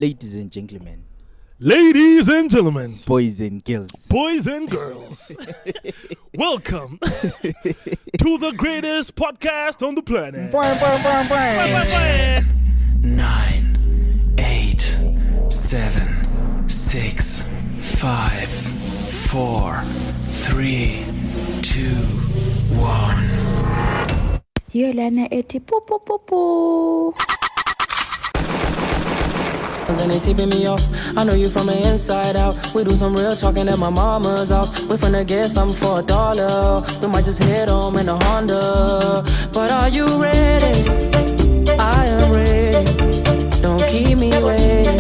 Ladies and gentlemen, boys and girls, welcome to the greatest podcast on the planet. 9, 8, 7, 6, 5, 4, 3, 2, 1. Hiyo lana eti pu pu pu pu. And they tipping me off. I know you from the inside out. We do some real talking at my mama's house. We finna get something for $1. We might just hit home in a Honda. But are you ready? I am ready. Don't keep me waiting.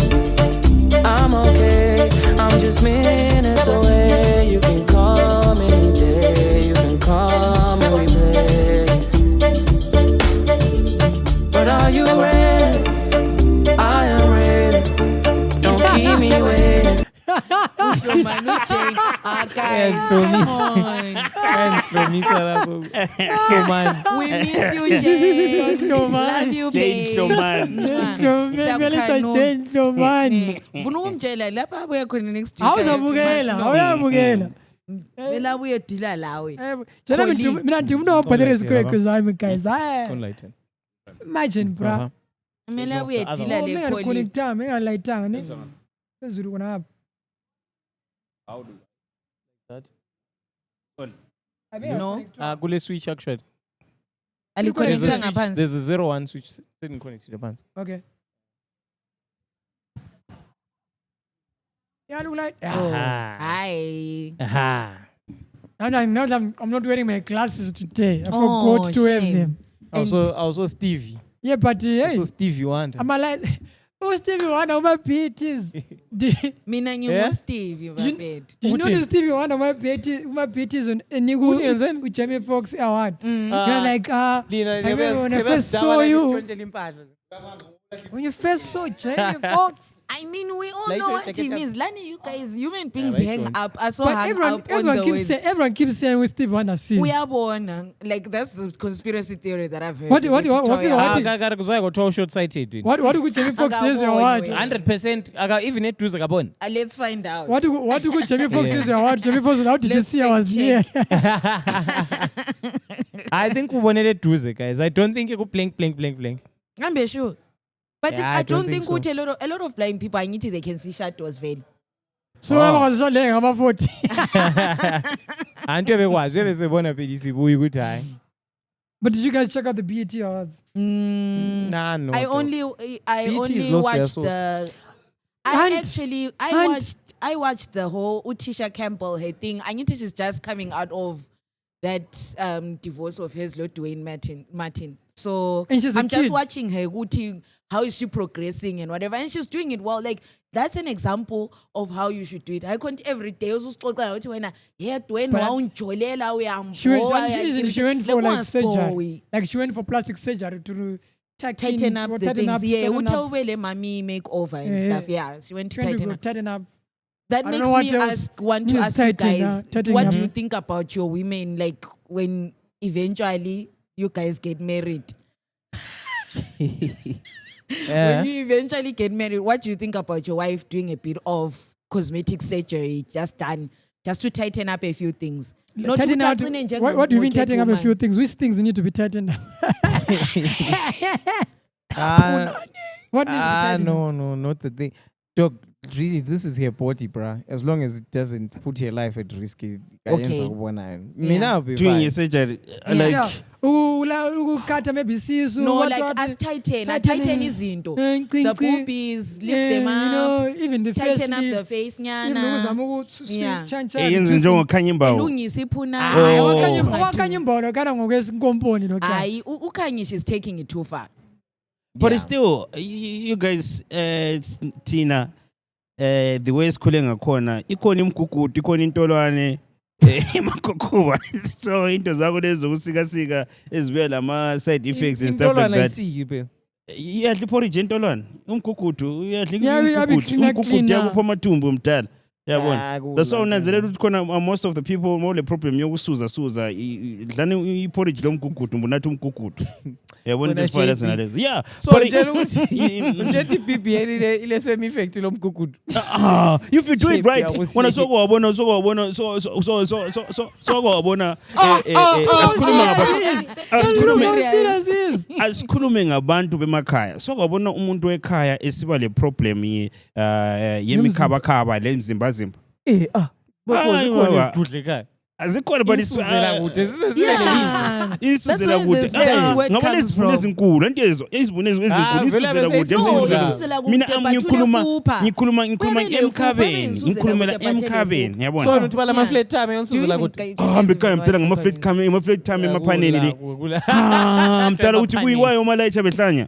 I'm okay. I'm just minutes away. You can come any day. You can come and we play. But are you ready? I am ready. Don't keep me waiting. We miss you, Jane. Love you, babe. Vunumtshela lapha abuya khona next week. Awuzabukela. Vela abuye dila lawe. Jana mina ndimuna wabhalele izikweko zami guys. Imagine bra. Mina abuye dila le kholi. Connecta mengalayitanga ne. Phezulu kona apha. how do that? No. Kule switch actually. Aliconnecta ngaphansi. There's a 01 switch sitting connected phansi. Okay. Yeah, look like. Hi. Now I'm not wearing my glasses today. I forgot to wear them. Also Stevie. Yeah, but hey. So Stevie Wonder. I'm like, oh Stevie Wonder, my beaties. Mina ngimu Steve bafethu. You know the Stevie Wonder, my beaties on Nigu with Jamie Foxx award. You're like, I remember when I first saw you. When you first saw Jamie Foxx. I mean, we all know what he means. Lani, you guys, human beings hang up. I saw but hang up on everyone the keeps way. everyone keeps saying we Stevie Wonder scene. We are born. Like, that's the conspiracy theory that I've heard. What short sighted. What do Jamie Foxx says your word? 100%. Even it was Gabon. Let's find out. What do Jamie Foxx says your word? Jamie Foxx, how did you see I was here? I think we wanted it to guys. I don't think you could blink. I'm sure. But Yeah, I don't think so. a lot of blind people, I need to, they can see shadows very. So I was so laying about 40. But did you guys check out the BET awards? Nah, no. I only watched the. I watched the whole Utisha Campbell her thing. I think she's just coming out of that divorce of hers, Lord Dwayne Martin. So I'm just watching her. How is she progressing and whatever, and she's doing it well. Like, that's an example of how you should do it. I can't every day. Dwayne She went for like surgery. Like she went for plastic surgery to tighten up the things. Yeah, utawele mami makeover and stuff. Yeah, she went to tighten up. That makes me want to ask you guys, what do you think about your women? Like, when eventually you guys get married. When you eventually get married, what do you think about your wife doing a bit of cosmetic surgery just to tighten up a few things? What do you mean tighten up a few things? Which things need to be tightened up? What needs to be tightened up? No, not the thing. Dog, really, this is her body, bruh. As long as it doesn't put her life at risk, Okay. I'll be Doing fine. a surgery, Maybe no, like as tighten izinto. The boobies, lift them up, even the tighten up face the face, nyana. eyenza njengokhanya imbawo. elungisa iphuna. Hayi, uKhanya she's taking it too far. But still, you guys, Tina, the way sikhule ngakhona, ikhona imigugudu, ikhona intolwane, emakhokhuba. So into zakho lezo ukusika ezibuya lama side effects and stuff like that. Iyadla iporridge intolwane, umgugudu, uyadla umgugudu yakupha amathumbu mdala. yabona that's why unanzelela ukuthi khona most of the people mole problem yokusuza dlani iporridge lomgugudu mbunathi umgugudu yabona into ezifana nazo yeah so ngitshela ukuthi njethi BBL ile same effect lomgugudu if you do it right wona sokwabona asikhulume ngabantu bemakhaya sokwabona umuntu wekhaya esiba le problem yemikhabakhaba le mzimba bakhona izidudle ekhaya azikhona but isuzela kude isuzela kude ngabona isivuno ezinkulu lento yezo isivuno ezinkulu isuzela kude mina ngikhuluma emkhabeni ngikhulumela emkhabeni yabona so uthi bala ama flat time yonsuzela kude hambe ekhaya mtala ngama flat time emaphaneli le mtala ukuthi kuyiwayo malayicha behlanya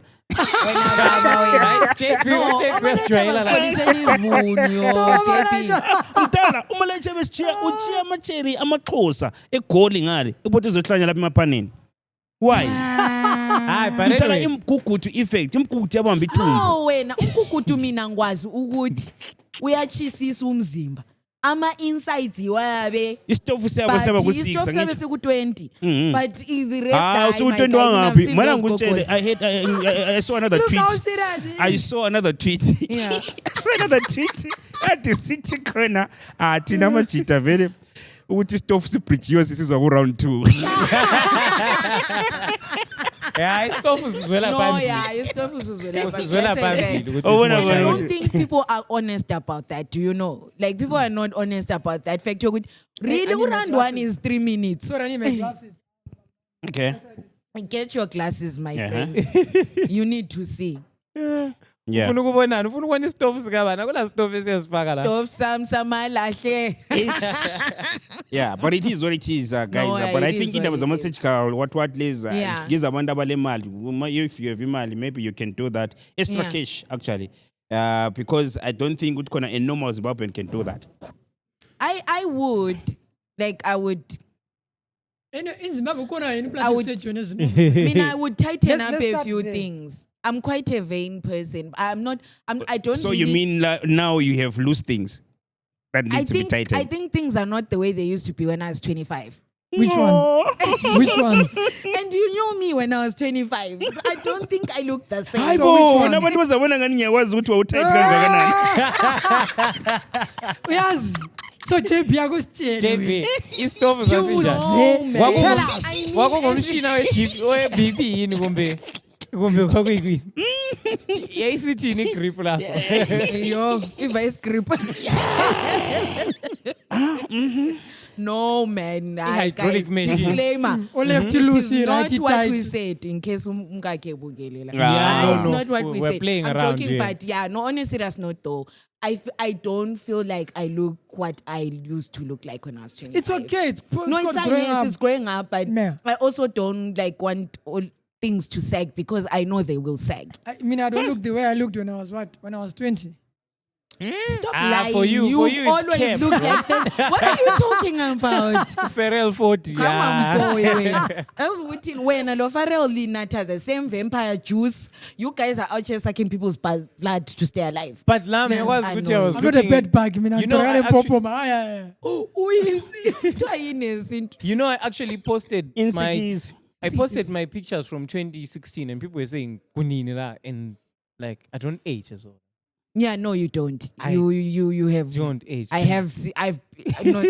mtala umalayicha beshiya uchiya amacheri amaxhosa egoli ngale iboto ezohlanya lapha emaphaneni why mtala imgugudu effect imgugudu yabamba ithumbu wena umgugudu mina ngwazi ukuthi uyachisisa umzimba ama-insides iwabe isitofu siyabo saba ku-6 isitofu sabe siku-20 but the rest siku-20 wangaphi mana ngikutshele I saw another tweet I saw another tweet ati sithi khona thina amajita vele ukuthi isitofu sibridgiwe sisizwa ku-round 2 yeah isitofu sizwela phambili I don't think people are honest about that. Do you know? Like people are not honest about that fact. Really, round 1 is 3 minutes. So I need my glasses. Okay. Get your glasses, my friend. You need to see. Yeah. ufuna ukubonana ufuna ukubona isitofu sikabana kula sitofu esiyasifaka la Stove samalahle. Yeah, but it is what it is, guys. No, But I it think is in what the it message call, what lays Yeah. gives abantu abalemali. If you have imali, maybe you can do that. Extra Yeah. cash, actually. Because I don't think a normal Zimbabwean can do that. I would. I would. In Zimbabwe, I would tighten Let's up a start few there. things. I'm quite a vain person. I don't So really, you mean now you have loose things that need to be tightened? I think things are not the way they used to be when I was 25. Which one? Which ones? And you know me when I was 25. I don't think I look the same. Hayibo, nabantu bazabona ngani ngiyakwazi ukuthi wawutight kangakanani. Yes. So JP akusitshela. JP isitofu sasinjani wakungomshina we-BP yini kumbe kwakuyini yayisithini igrip lapho Yo, vice grip. No, man. hydraulic Guys, machine. disclaimer. Left It loose is here, not right what tight. we said, in case umkake bugelela. Yeah, It's no, not what we we're said. playing I'm around joking, here. but yeah, no, on a serious note though, I don't feel like I look what I used to look like when I was 25. It's okay. It's No, it's called fine. growing Yes, up. it's growing up, but Yeah. I also don't want all things to sag because I know they will sag. I mean, I don't look the way I looked when I was 20. Stop Ah, lying. for you it's always cap, look bro. like this. What are you talking about? Pharrell 40 Come on, boy. I was waiting when a Pharrell Linata, the same vampire juice. You guys are out here sucking people's blood to stay alive. but lami Yes, yakwazi I ukuthi know. I was I'm not a looking bed bug. I mean, You know, I I'm actually- you know I actually posted I posted my pictures from 2016 and people were saying kunini la and like I don't age as well. Yeah, no, you don't. I You have. Don't age. I've.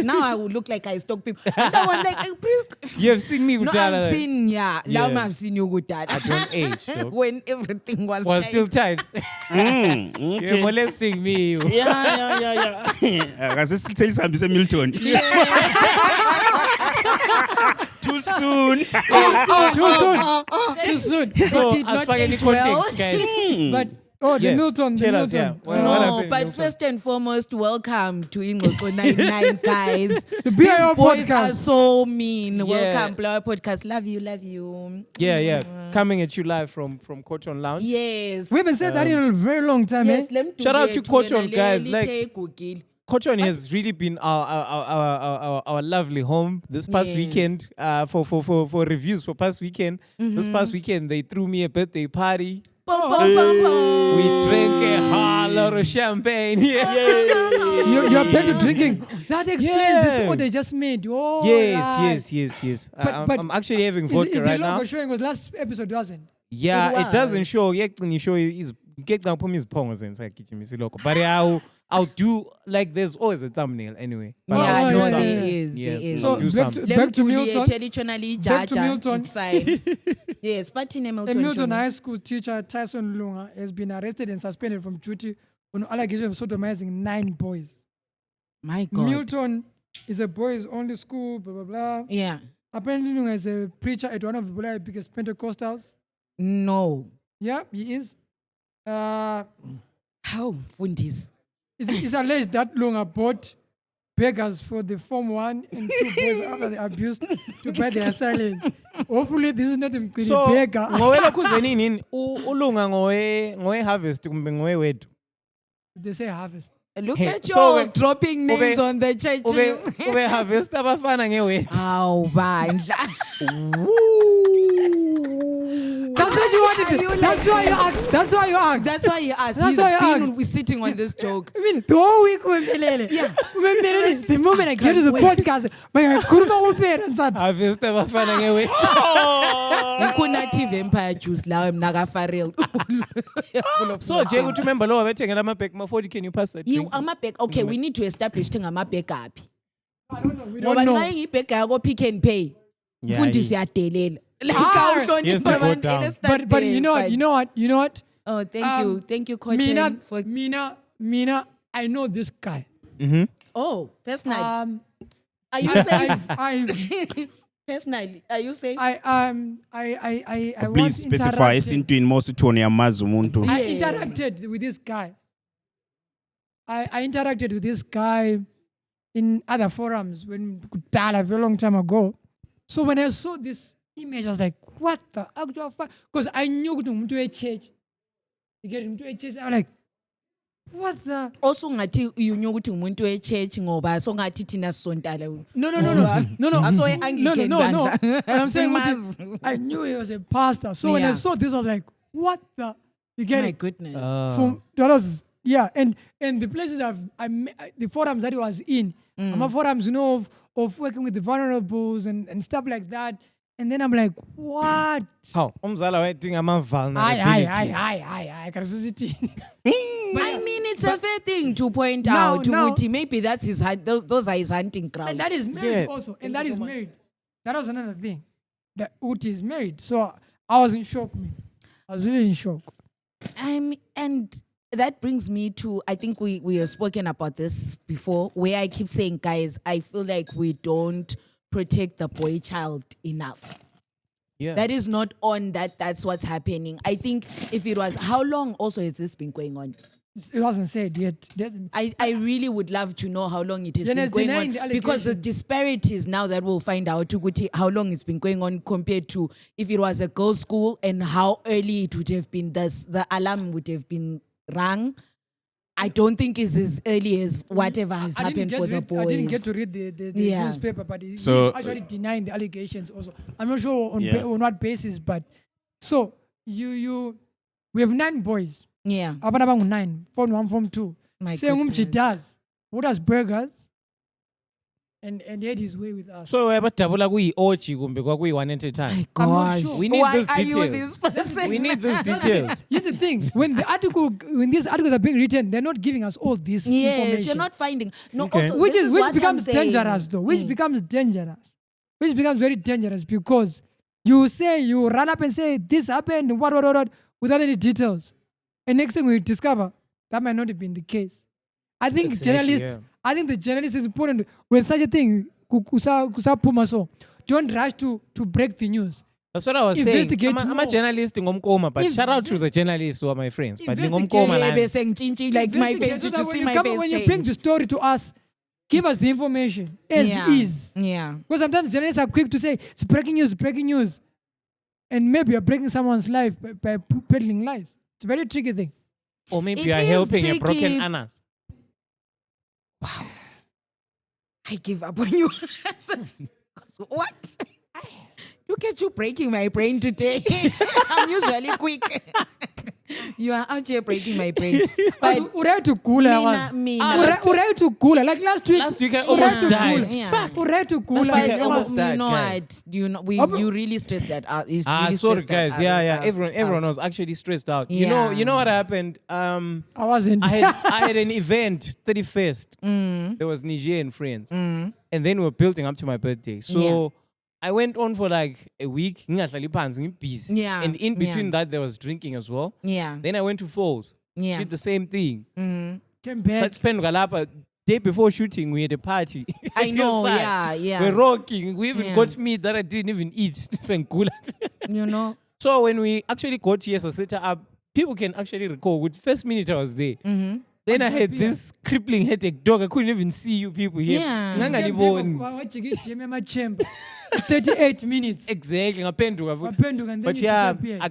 Now I will look like I stalk people. And I was like, please. You have seen me No, kudala, I've like, seen, yeah. Yeah. Now I've seen you good dad. I don't age, dog. When everything was was tight. still tight. You're molesting me. You. Yeah. Akasisitheli sihambise Milton. Too soon. Too soon. So did as not far any age well. context, guys. But the Yeah. Milton. Tell the us, Milton. yeah. What No, happened, but Milton? first and foremost, welcome to Ingoko 99, guys. The BIO These boys podcast. are so mean. Yeah. Welcome, Blower Podcast. Love you. Yeah. Coming at you live from Cotton Lounge. Yes. We haven't said that in a very long time, Yes, eh? let me do Shout out that to when Coach I on, guys, really like- take Gugil. Cotton has really been our lovely home this past Yes. weekend for reviews for past weekend. This past weekend they threw me a birthday party. We drank a whole lot of champagne. Yeah. You're back to drinking. That explains this order just made. Oh, right. Yes. But I'm actually having Is vodka the right logo now. showing? Was last episode wasn't? Yeah, It it doesn't was. show. Yeah, when you show is get down, put me his pongos inside kitchen, me loco. But I'll do like there's always a thumbnail anyway. But Yeah, I'll I do know yeah, something. there yeah. is. Yeah, There is. So do something. back to Milton. Back to Milton. Inside. Yes, but in A Milton. Milton High School teacher Tyson Lunga has been arrested and suspended from duty on allegation of sodomizing 9 boys. My God. Milton is a boys' only school. Blah blah blah. Yeah. Apparently, Lunga is a preacher at one of the Bulawayo biggest Pentecostals. No. Yeah, he is. How? Fundis. It's alleged that Lunga bought beggars for the Form 1 and 2 boys after they abused to buy their silence. Hopefully, this is not a So, beggar. ngowela kuzenini ulunga ngowe harvest kumbe ngowe wedu. They say harvest. Look Hey, at you so when- dropping names on the churches. Ube harvest abafana ngewedu. Aw, bandla. That's what you wanted. That's why you asked. That's why you asked. That's why he asked. That's He's why I been sitting on this joke. I mean, the whole week the moment I get to the podcast, my kuruma parents are Harvest abafana ngewedu. Ikunathi vampire juice lawe mnaka Farrell. So Jay, would you remember lo wabethengela amabhek ma-40? Can you pass that? You drink? amabhek. Okay, we need to establish thing amabhek aphi. I don't know. We don't Ngoba know. xa ibhek yakho Pick n Pay. Yeah, Mfundisi uyadelela. Like Ah, awuhlonipha yes, they go abantu down. understand But you know there, what? You know what? Oh, thank you, Cotton. Mina, I know this guy. Oh, personally, are you I, safe? I, Personally, are you safe? I Please once specify interacted- esintwini mosithoni yamazi umuntu. I Yeah. interacted with this guy. I interacted with this guy in other forums when kudala, a very long time ago. So when I saw this image, I was like, what the actual fuck? Because I knew to a church. You get him to a church. I'm like, what the? Also ngathi uyunye ukuthi umuntu we-church ngoba so ngathi thina sisontala. No. Aso No. angikeni No. bandla. I'm saying Simazi. I knew he was a pastor. So when I Yeah. saw this, I was like, what the? You get My it? goodness. From that was and the places the forums that he was in, my forums, of working with the vulnerables and stuff like that. And then I'm like, what? How? Umzala wethu ama-vulnerabilities. I can see I mean, it's a fair thing to point Now- out. now- ukuthi maybe that's his those are his hunting grounds. And that is married Yeah. also. And that is married. That was another thing. That Uti is married. So I was in shock, man. I was really in shock. And that brings me to, I think we have spoken about this before, where I keep saying, guys, I feel like we don't protect the boy child enough. Yeah. That is not on that's what's happening. I think if it was, how long also has this been going on? It wasn't said yet. I really would love to know how long it has Then been it's going denying on, the because the allegation. disparities now that we'll find out ukuthi how long it's been going on compared to if it was a girls' school and how early it would have been, the alarm would have been rung. I don't think it's as early as whatever has happened for the boys. I didn't get to read the Yeah. newspaper, but he's So- actually denying the allegations also. I'm not sure on, Yeah. on what basis, but so we have 9 boys. Yeah, Abana bangu 9, Form 1, Form 2. my Saying goodness. does. Who does burgers? And he had his way with us. So webadabula kuyi-orgy kumbe kwakuyi-one at a time. My I'm not gosh, sure. We need why those are you details. this person? We need these details. Here's the thing: when these articles are being written, they're not giving us all this Yes, information. you're not finding. No, Okay. also, which this is what which I'm becomes saying. dangerous though. Which becomes very dangerous because you run up and say this happened, what without any details, and next thing we discover that might not have been the case. I think Exactly, journalists. I think the journalist is important when such a thing kusa puma so. Don't rush to break the news. That's what I was saying. Investigate I'm more. a journalist ngomkoma, but shout out to the journalists who are my friends. But ngomkoma Yeah, like be saying chinchi like my Investigate face so to that when see you my come- face when change. you bring the story to us, give us the information as yeah. is. Yeah. Because sometimes journalists are quick to say it's breaking news, and maybe you're breaking someone's life by peddling lies. It's a very tricky thing. or maybe It you are is helping a tricky. broken anus. I give up on you. What? Look at you breaking my brain today. I'm usually quick. You are out here breaking my brain. But Uray to cooler. Uray to cooler. Like last week I almost died. Uray to cooler. You know what? You really stressed that out. You really sorry stressed that guys. out. Yeah. Everyone was actually stressed out. Yeah. You know what happened? I wasn't. I had an event 31st. There was Niger and friends. And then we were building up to my birthday. So I went on for like a week. Busy. Yeah. And in between that, there was drinking as well. Yeah. Then I went to Falls. Yeah. Did the same thing. Came So I back. spent Galapa. Day before shooting, we had a party. I know, Outside. yeah. We're rocking. We even Yeah. got meat that I didn't even eat. You know? So when we actually got here, so set up, people can actually recall. With first minute I was there. Then I had this crippling headache, dog. I couldn't even see you people here. Yeah. Ngangani 38 minutes. Exactly. Ngapenduka futhi. Wapenduka and then But you yeah, disappeared.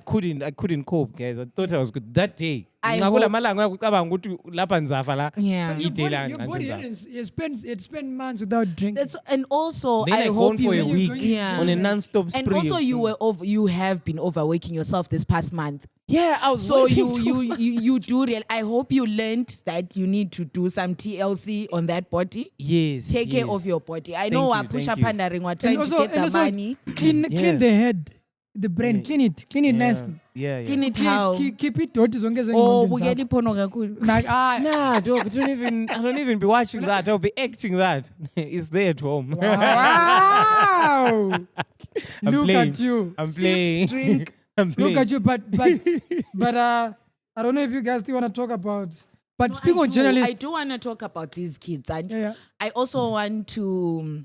I couldn't cope, guys. I thought I was good that day. I Ngakula hope- malanga ukucabanga ukuthi lapha ngizafa la. Yeah. Your body, Itelanga, your body ngizafa. had spent months without drinking. And also, Then I hope gone for you a week Yeah. on a non-stop spree. And also, of you food. have been overworking yourself this past month. Yeah, I was So working you do real. I hope you learned that you need to do some TLC on that body. Yes. Take care of your body. I know Thank we're you, push thank you. pandering, we're trying to get the money. Clean the head, the brain, clean it nicely. Yeah. Clean it how? Keep it doti zonke Oh, zengqondo bukeli porno kakhulu. like Nah, dog, I don't even be watching that. I'll be acting that. It's there at home. wow. I'm Look playing. at you. I'm playing. drink. I'm playing. Look at you, but I don't know if you guys still want to talk about. But speak on I journalists. do want to talk about these kids, and Yeah. I also want to.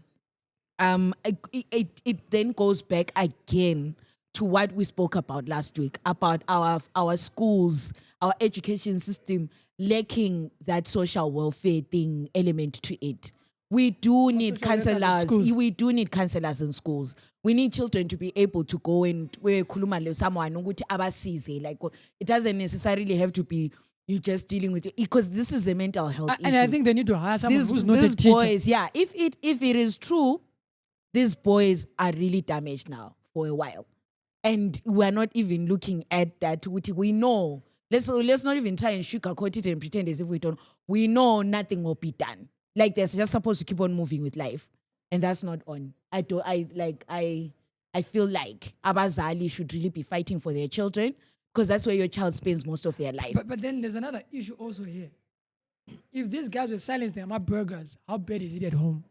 It then goes back again to what we spoke about last week about our schools, our education system lacking that social welfare thing element to it. We do need social workers in counselors. schools. We do need counselors in schools. We need children to be able to go and khuluma le someone ukuthi abasize. Like it doesn't necessarily have to be you just dealing with it because this is a mental health issue. And I think they need to hire someone these, who's not a these teacher. boys, yeah. If it is true, these boys are really damaged now for a while, and we are not even looking at that. We know. Let's not even try and sugarcoat it and pretend as if we don't. We know nothing will be done. Like they're just supposed to keep on moving with life, and that's not on. I feel like abazali should really be fighting for their children because that's where your child spends most of their life. But then there's another issue also here. If these guys were silenced, they're my burgers. How bad is it at home?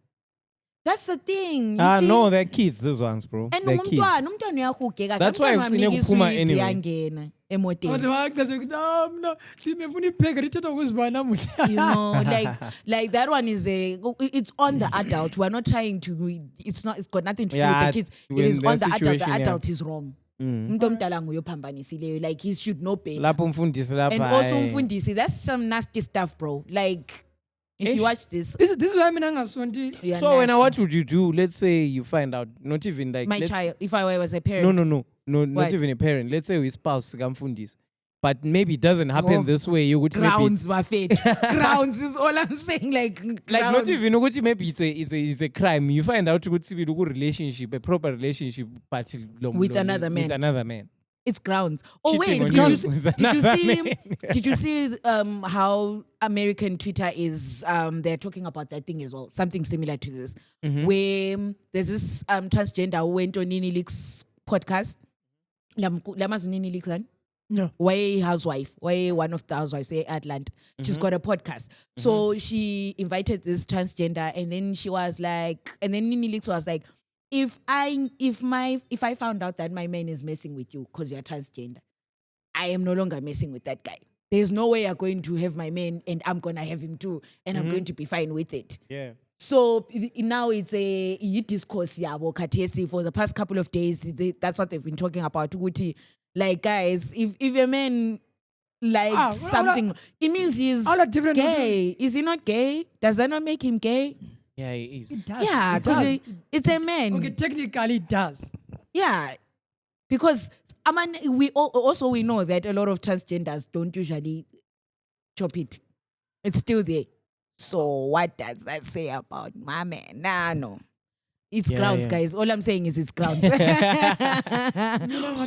That's the thing. You see? No, they're kids, these ones, bro. And They're kids. umntwana uyahugeka. That's why Umntwana ugcine wamnika kuphuma iswidi anyway. yangena emoteni. Oh, the actors are no, ngifuna ipheka lithetha ukuzibana namuhla. You know, like that one is it's on the adult. We're not trying to. It's got nothing to do with the kids. It when is their on the adult. situation, The yeah. adult is wrong. Umuntu omdala nguye ophambanisileyo. Like he should know better. Lapho umfundisi lapha, And also hayi. umfundisi, that's some nasty stuff, bro. Like if you watch this, This is why mina ngasonti. you're So when nasty. what would you do? Let's say you find out, not even like My let's- child, if I was a parent, No, not What? even a parent. Let's say we spouse kamfundisi. But maybe it doesn't happen Oh. this way. You would maybe grounds, my fate. Grounds is all I'm saying. Like like not grounds. even ukuthi maybe it's a crime. You find out ukuthi sibili relationship, a proper relationship, but With another man. With another man. It's grounds. Oh Cheating wait, on did you you, with did you another see? man. Did you see how American Twitter is? They're talking about that thing as well. Something similar to this, where there's this transgender who went on Nini Leaks podcast. Lamazu Nini Leaks, No. why housewife, why one of the housewives, say Atlanta. She's got a podcast. So she invited this transgender, and then she was like, and then Nini Leaks was like, if I found out that my man is messing with you because you're transgender, I am no longer messing with that guy. There's no way you're going to have my man and I'm gonna have him too, and I'm going to be fine with it. Yeah. So now it's a discourse yabo khathesi for the past couple of days. That's what they've been talking about. Ukuthi, like guys, if a man likes something, it means he's all are different. gay. Is he not gay? Does that not make him gay? Yeah, it is. It does. Yeah, It does. because it's a man. Okay, technically it does. Yeah, because we know that a lot of transgenders don't usually chop it. It's still there. So what does that say about my man? Nah, no. It's Yeah, grounds, yeah. guys. All I'm saying is it's grounds.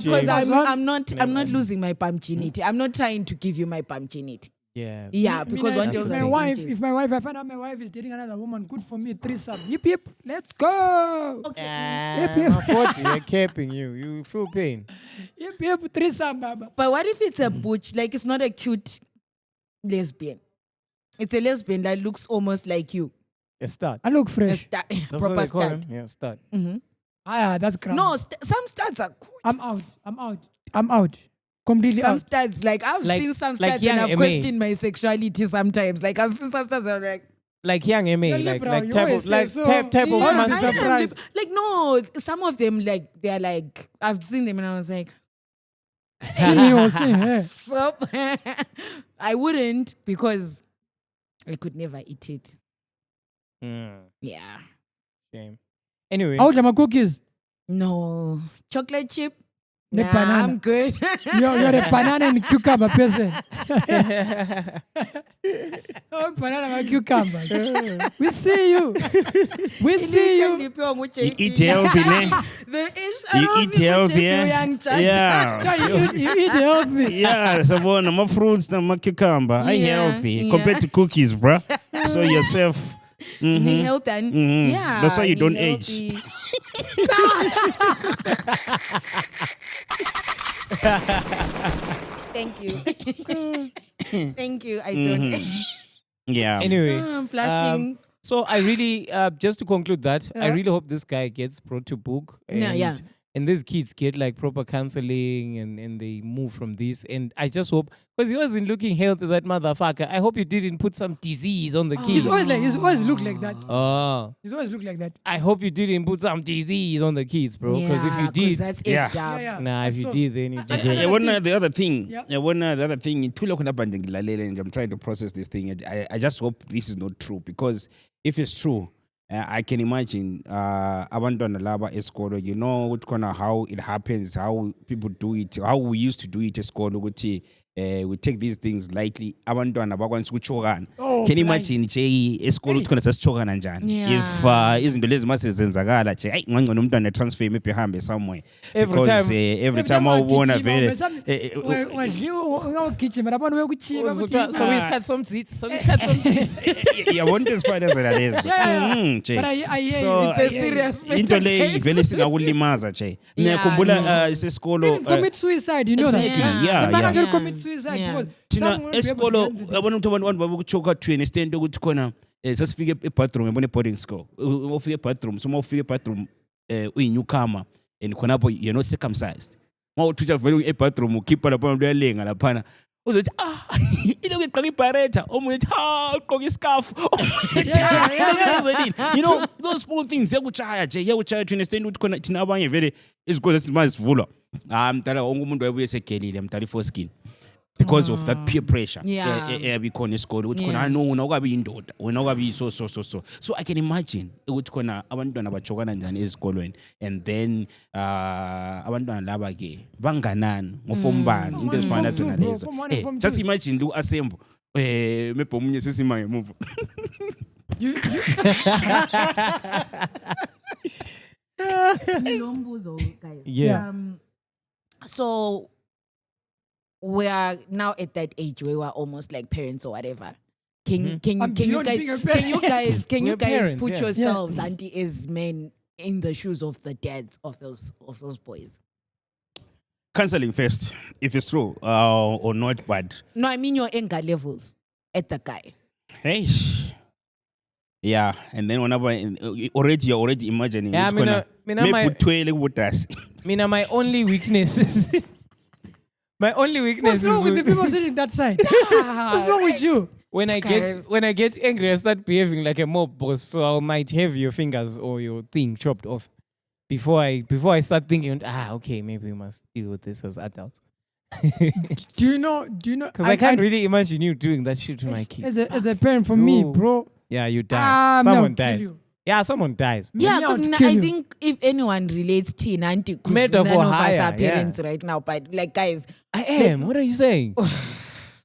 Because I'm not losing my pumpkinity. I'm not trying to give you my pumpkinity. Yeah. Yeah, because one day if I my wife, I find out my wife is dating another woman, good for me, threesome. Yip yip, let's go. Yip yip, Unfortunately, you're capping you. You feel pain. yip yip, threesome, baba. But what if it's a butch? Like it's not a cute lesbian. It's a lesbian that looks almost like you. A start. I look A fresh. That's what proper they call stud. him. Yeah, start. That's crap. No, some studs are good. I'm out. Completely Some out. studs, like I've Like- seen some like studs young and I've MA. questioned my sexuality sometimes. Like I've seen some studs and I'm like, Like young MA, Yeah, like bro, like you type always of like say so. type of Yeah, man. I am surprised. Like no, some of them like they're like I've seen them and I was like, Sing or sing, yeah. so I wouldn't because I could never eat it. Yeah. Shame. Anyway, Out my cookies. No. Chocolate chip? The Nah, banana. I'm good. You're a banana and cucumber person. Oh, banana and cucumber. We see you. We see you. You eat healthy, ne? You eat healthy, yeah. You eat healthy. Yeah, sabona, my fruits, my cucumber. I Yeah, healthy yeah. compared to cookies, bruh. So yourself. Ni health and yeah. That's why you ni don't healthy. age. Thank you. Thank you. I don't. Yeah. anyway. I'm blushing. So I really, just to conclude that, I really hope this guy gets brought to book. And, Yeah. And these kids get like proper counseling and they move from this. And I just hope, because he wasn't looking healthy, that motherfucker. I hope you didn't put some disease on the kids. He's always look like that. Oh, He's always look like that. I hope you didn't put some disease on the kids, bro. Because if you 'cause did, that's Yeah. effed up. Yeah. nah, if you So- did, then you deserve Yeah, it. one the other thing. Yeah. Yeah, one the other thing. I'm trying to process this thing. I just hope this is not true because if it's true, I can imagine abantwana laba esikolo. You know what kind of how it happens, how people do it, how we used to do it esikolo. Ukuthi we take these things lightly. Abantwana bakwanisa ukuchokana. Oh, Can you blind. imagine nje esikolo ukuthi khona sasichokana njani? Yeah. If izinto lezi mase zenzakala nje, ayi ngangcono umntwana transfer maybe ehambe somewhere. Every Because time- every time awubona vele ungawugijima lapho uyokujima So isikhathi somzitsi, so isikhathi somzitsi. yabona into ezifanele lezo. Yeah. Nje. But I hear So, you. It's a serious into matter, le guys. vele singakulimaza nje. Yeah, Ngiyakhumbula isesikolo Even commit suicide, you know that. exactly, yeah, The man yeah. can commit suicide Yeah. because thina someone will be able to esikolo handle this. yabona ukuthi abantu babukuchoka twini stand ukuthi khona sasifike ebathroom yabona boarding school. Ufike ebathroom, so mawufike ebathroom uyi newcomer and khonapho you're not circumcised. Mawuthutsha vele ebathroom ukhipha lapha umuntu uyalenga laphana. Uzothi ilokhu egqoka ibareta omunye ethi ugqoka iscarf. You know those small things yakuchaya nje yakuchaya twini stand ukuthi khona thina abanye vele izikole simazivulwa. Mdala wonke umuntu wayebuye segelile mdala iforeskin. Because of that peer pressure. Yeah. Bikhona esikole ukuthi Yeah. khona no wena ukabi indoda wena ukabi so I can imagine ukuthi khona abantwana bajokana njani ezikolweni and then abantwana laba ke banganani ngofombani into ezifana Form two, bro. nalezo Form one and form just two. imagine lu assemble maybe omunye sesima ngemuva Ngilombuzo, guys. Yeah. So we are now at that age where we're almost like parents or whatever. Can you I'm beyond being a parent. can you We're guys parents, put yeah. yourselves, auntie, as men in the shoes of the dads of those boys? counseling first if it's true or not but No, I mean your anger levels at the guy. hey yeah and then whenever you're already imagining Yeah, ukuthi khona mina maybe my- uthwele kubudasi. My only weakness is my only weakness What's wrong is with the people sitting that side? What's wrong with you? when I get angry, I start behaving like a mob boss. So I might have your fingers or your thing chopped off before I start thinking. Okay, maybe we must deal with this as adults. Do you know? Because I can't really imagine you doing that shit to my kids. As a parent, for me, No. bro. Yeah, you die. I'm Someone gonna kill dies. you. Yeah, someone dies. Yeah, Me out because kill I you. think if anyone relates to auntie, because none Metaphor of us higher, are parents right now, but like guys, I am. What are you saying?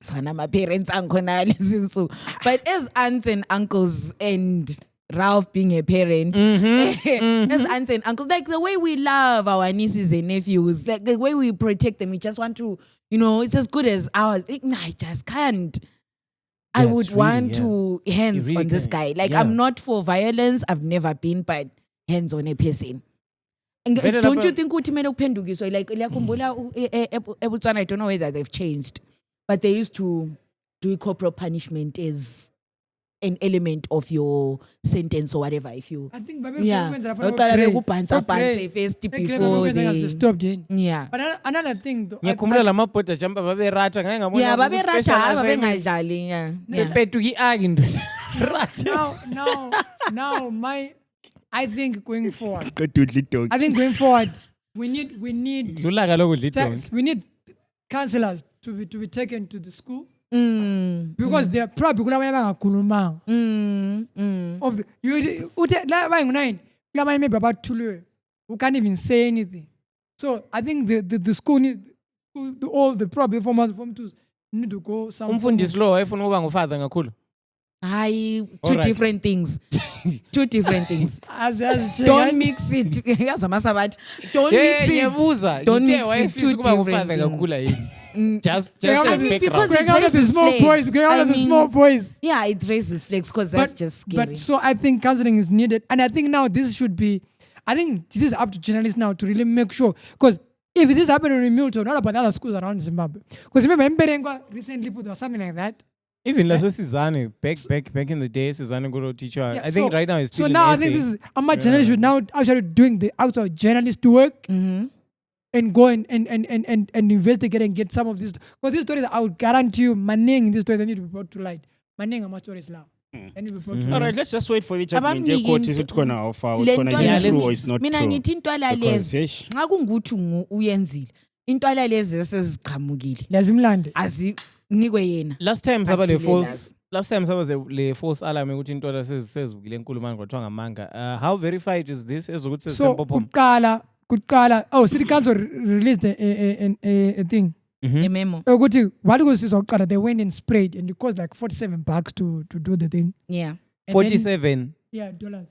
sana my parents ankhona lezi nsuku. But as aunts and uncles and Ralph being a parent, as aunts and uncles, like the way we love our nieces and nephews, like the way we protect them, we just want to, it's as good as ours. I just can't. I would want to hands really on this can. guy. Like I'm not for violence. I've never been, but hands on a person. And don't you think ukuthi kumele kuphendukiswe like liyakhumbula eBotswana, I don't know whether they've changed, but they used to do corporal punishment as an element of your sentence or whatever. If you I think first before they stopped in. yeah. But another thing though, ngiyakhumbula lamabhoda jumpa baberata ngeke ngabona Yeah, baberata babengadlali yeah. bepetuki agi ndoda now I think going forward, Qedudla we need lulaka lokudla idonki. we need counselors to be taken to the school. Because they're probably bangakhulumanga of the you la bayingu9 kulamanye maybe about two who can't even say anything. So I think the school need all the probably form 2 need to go somewhere. Umfundisi lo wayefuna ukuba ngufadher ngakhulu. Two Alright. different things. Two different things. Don't Mix it. Don't mix it. Ngiyabuza. Don't Ngithe mix it. wayefisa Two ukuba ngufadher different ngakhulu yini? Just Going as because background. it out of the raises small flags. boys, going out of the small boys. Yeah, it raises flags because that's just scary. But so I think counseling is needed, and I think now this should be. I think this is up to journalists now to really make sure, because if this happened in Milton, not about other schools around Zimbabwe. Because remember, Mberengwa recently put or something like that. Even Lasso Sizane, back in the day, Sizane Guru teacher. Yeah, I think so- right now it's still So now I an think essay. this is Amma journalists should now actually doing the outside journalist work and go and investigate and get some of these. Because these stories, I would guarantee you, Manning in this story, they need to be brought to light. Manning, I'm stories now. They need to be brought to light. All right, let's just wait for each Abamniki other. Court is into- going to offer what's Le going to ntwana- be true or it's not mina true. ngithi intwala Because, lezi yesh. nxa kunguthi uyenzile intwala lezi eseziqhamukile Lazimlande. azinikwe yena. Last time saba le Adile false le false alarm ukuthi intwala sezivukile enkulumani kwathiwa ngamanga. How verified is this? Ezokuthi So sesempopoma. kuqala City Council released a thing. A memo. Ukuthi wathi kusizwa kuqala they went and sprayed and it cost like $47 to do the thing. Yeah. And then- 47. Yeah, dollars.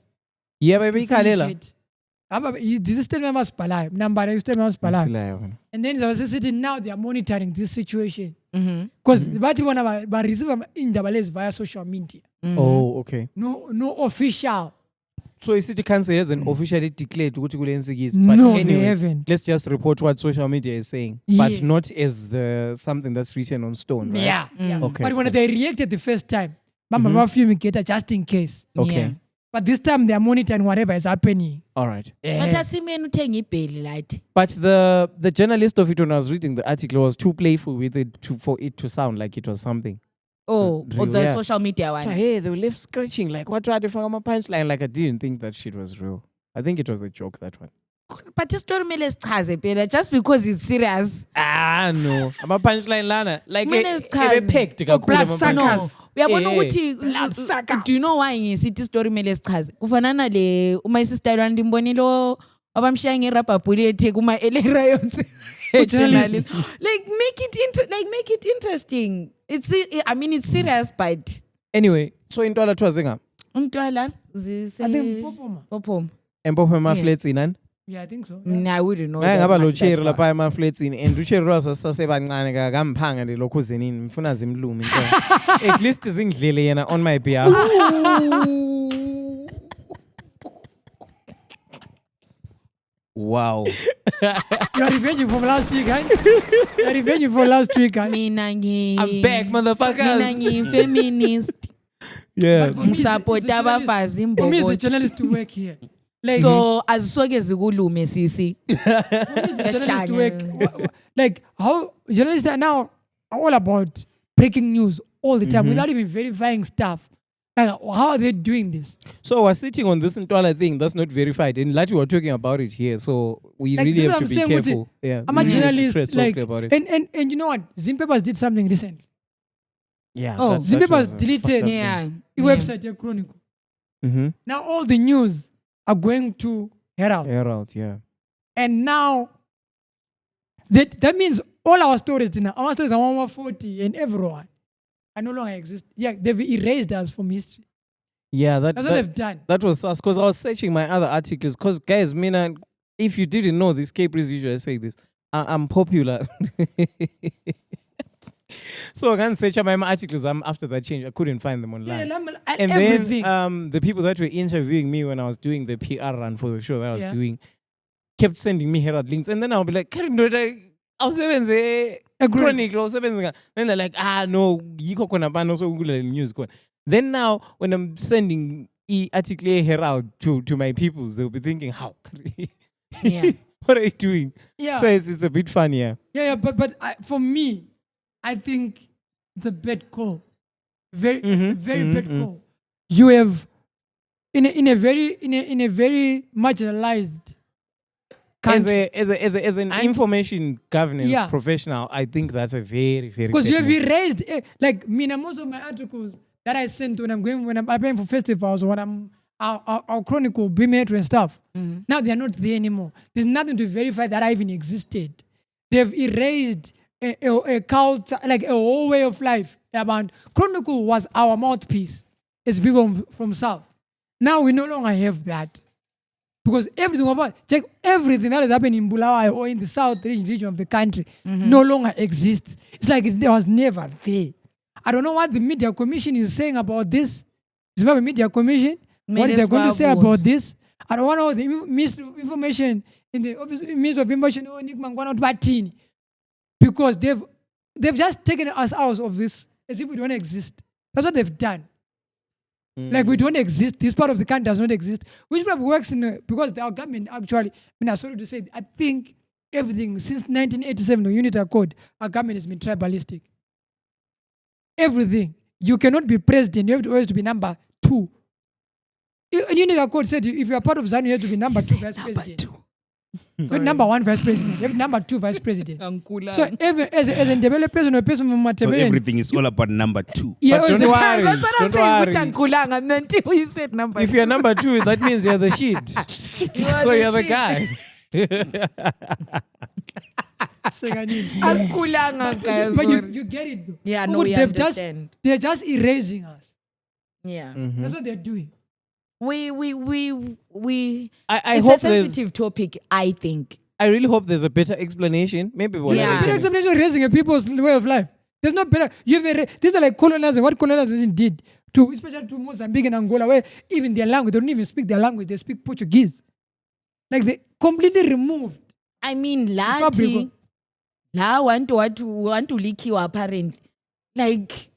Yeah, baby ikhalela. This is still masibhalayo. Number is still masibhalayo. And then they said now they are monitoring this situation. Because bathi bona ba receive indaba lezi via social media. Oh, okay. No official. So City Council hasn't officially declared ukuthi kule nsikizi. But No, they anyway, haven't. let's just report what social media is saying. Yeah. But not as something that's written on stone, right? Yeah. Okay, But when cool. they reacted the first time, Mama fumigate just in case. Okay. Yeah. But this time they are monitoring whatever is happening. All right. But asimeni uthenga ibheli lathi. But the journalist of it, when I was reading the article, was too playful with it for it to sound like it was something. Oh, or the Yeah. social media one. Hey, they were left scratching. Like, what tried to find my punchline? Like, I didn't think that shit was real. I think it was a joke, that one. But isitori mele sichaze phela just because it's serious. No. My punchline lana. Like, Kumele sichaze. pegged. blood suckers. Uyabona Eh. ukuthi do you know why ngisithi isitori mele sichaze? Kufanana le uma sister lwani ndimbonile abamshiya ngerubber bullet kuma LA riots. journalist. Like make it interesting. It's serious but Anyway, so in Tola Twazinga, umntwala zise I think Popoma. Popoma. Empophe ma flats in. Yeah, I think so. I wouldn't know. Ngake that ngaba lo much that cherry far. lapha ema flats in and ucherry rosa sasebancane kamphanga le lokho zenini mfuna zimlumi into. At least zingidlele yena on my behalf. Wow. You are revenging from last week, huh? You are revenging from last week, huh? I'm back, Mina motherfuckers. ngi-feminist. Yeah. But for me, Ngisapota the journalist- abafazi For me, it's the imbokodo. journalist to work here. Like, So azisoke zikulume sisi. journalists to work. Like, how journalists are now all about breaking news all the time without even verifying stuff. Like, how are they doing this? So we're sitting on this Ntwala thing that's not verified, and like we were talking about it here, so we Like, really this is have to what be I'm saying with careful. Yeah, I'm a we really have to journalist. tread Like, softly about it. and you know what? Zim Papers did something recently. Yeah, Oh, that Zim was Papers a deleted fucked up thing. Yeah. the website, your Chronicle. Mhm. Now all the news are going to Herald. Herald, yeah. And now that means all our stories are 140 and everyone are no longer exist. Yeah, they've erased us from history. Yeah, That's what they've done. that was us because I was searching my other articles. Because guys, Mina, if you didn't know this, Capri's usually say this. I'm popular. So I can't search my articles after that change. I couldn't find them online. And everything. then the people that were interviewing me when I was doing the PR run for the show that I was doing kept sending me Herald links. And then I'll be like, Karen, I was a chronicle. Then they're like, no, yiko kona bano so Google news. Then now when I'm sending article Herald to my peoples, they'll be thinking, how? Yeah. What are you doing? Yeah. So it's a bit fun, yeah. Yeah, but for me, I think it's a bad call. Very bad call. You have in a very marginalized country. As an information governance professional, I think that's a very, very because you have erased like me. Most of my articles that I send when I'm applying for festivals or when I'm our chronicle, BMetro and stuff. Now they are not there anymore. There's nothing to verify that I even existed. They've erased a culture, like a whole way of life. About Chronicle was our mouthpiece as people from South. Now we no longer have that. Because check everything that is happening in Bulawayo or in the South region of the country no longer exists. It's like it was never there. I don't know what the Media Commission is saying about this. Zimbabwe Media Commission, what they're going to say about this. I don't want to know the Ministry of Information in the Office Ministry of Information because they've just taken us out of this as if we don't exist. That's what they've done. Like we don't exist. This part of the country does not exist. Which probably works because our government actually, sorry to say, I think everything since 1987, the Unity Accord, our government has been tribalistic. Everything. You cannot be president. You have to always be number 2. Unity Accord said if you are part of ZANU, you have to be number 2 vice president. So number 1 vice president, you have number 2 vice president. So as a developed person or person from So Matabele, everything is all about number 2. yeah, But don't worry. That's what I'm don't saying. worry. Until you said number If you're number 2, that means you're the shit. So you're the guy. but you get it though. Yeah, no, we understand. They're just erasing us. Yeah. That's what they're doing. I I it's hope a sensitive topic, I think. I really hope there's a better explanation. Maybe we'll Yeah. have Better a- explanation of erasing a people's way of life. There's no better. These are like colonizing. What colonization did to, especially to Mozambique and Angola, where even their language, they don't even speak their language. They speak Portuguese. Like they completely removed. I mean, Fabrico. Lati, want to leak you apparently. Like,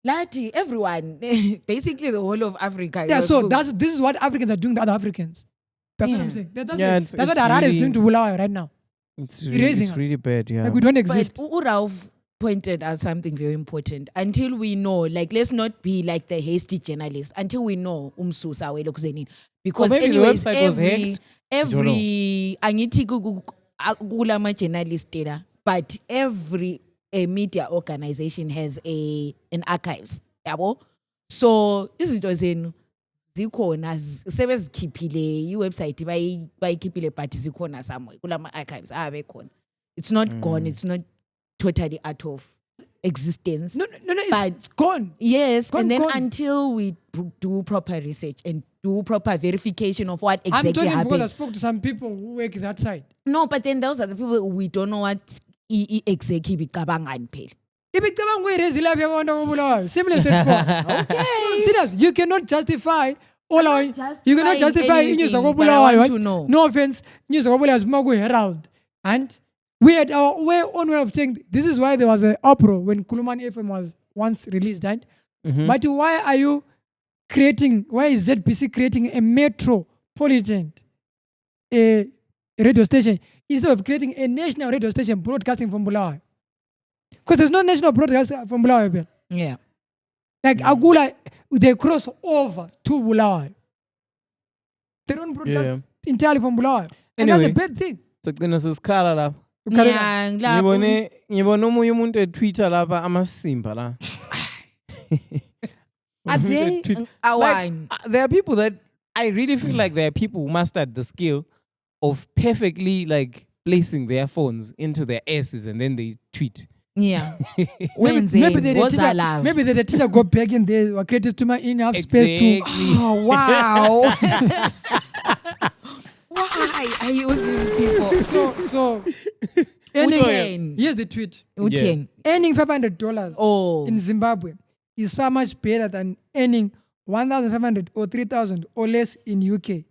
Lati, everyone, basically the whole of Africa. Yeah, is so good. this is what Africans are doing to other Africans. That's what I'm Yeah. saying. That's it's what Harare is really- doing to Bulawayo right now. It's erasing us. really bad, yeah. Like we don't But exist. Urauf pointed out something very important. Until we know, like, let's not be like the hasty journalist. Until we know umsusa welo kuzenini. Because maybe the anyways, website was hacked. every angithi kulama journalist data, but every media organization has an archives. Yabo? So izinto zenu zikhona sebezikhiphile iwebsite bayikhiphile but zikhona somewhere kulama archives abekhona. It's not gone, it's not totally out of existence. No, But it's gone. yes, Gone, and then gone. until we do proper research and do proper verification of what I'm exactly talking because I happened. spoke to some people who work that side. No, but then those are the people we don't know what exactly bicabangani phela. Ibicabanga uyirezi life yabantu ababulawayo. Simple and straightforward. Okay. Serious. You cannot justify all our. You cannot justify anything, news but I zakobulawayo. want Right? to know. No offense. News zakobulawayo zimaku Herald. And we had our own way of saying this is why there was an uproar when Kuluman FM was once released, right? But why are you creating? Why is ZBC creating a metropolitan radio station instead of creating a national radio station broadcasting from Bulawayo? Because there's no national broadcast from Bulawayo. Yeah. Like Agula, they cross over to Bulawayo. They don't broadcast entirely from Bulawayo. And that's a Anyway. bad thing. Sagcina sesikhala lapha. Yeah, Ngibone omunye umuntu eTwitter lapha amasimba la. Are they There are people that I really feel like there are people who mastered the skill of perfectly like placing their phones into their asses and then they tweet. Yeah. Maybe the teacher go back in there or create too much enough space to. Oh, wow. Why are you with these people? So here's the tweet. Earning $500 in Zimbabwe is far much better than earning 1,500 or 3,000 or less in UK.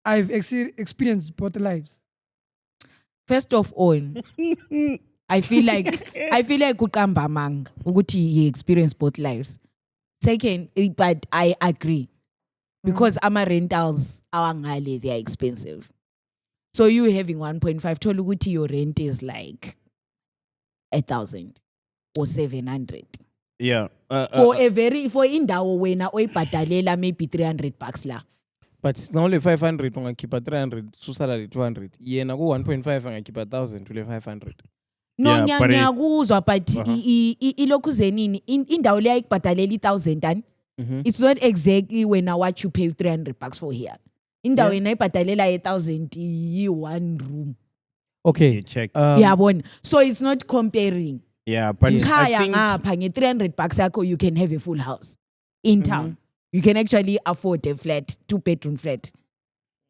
I've experienced both lives. First of all, I feel like ukamba mang ukuthi he experienced both lives. Second, but I agree because ama rentals awangale, they are expensive. So you having 1.5, told ukuthi your rent is like 1,000 or 700. Yeah. For indawo wena oyibhadalela maybe $300 la. But it's only 500 ungakhipha 300 salary 200. Yena ku 1.5 angakhipha 1,000 to 500. No, ngiyakuzwa but ilokhu zenini indawo leya ikubhadalela 1,000 and it's not exactly when what you pay $300 for here. Indawo yena ibhadalela 1,000 yi one room. Okay, check. Yabona. So it's not comparing. Yeah, but Khaya ngapha nge $300 yakho you can have a full house in town. You can actually afford a flat, 2-bedroom flat.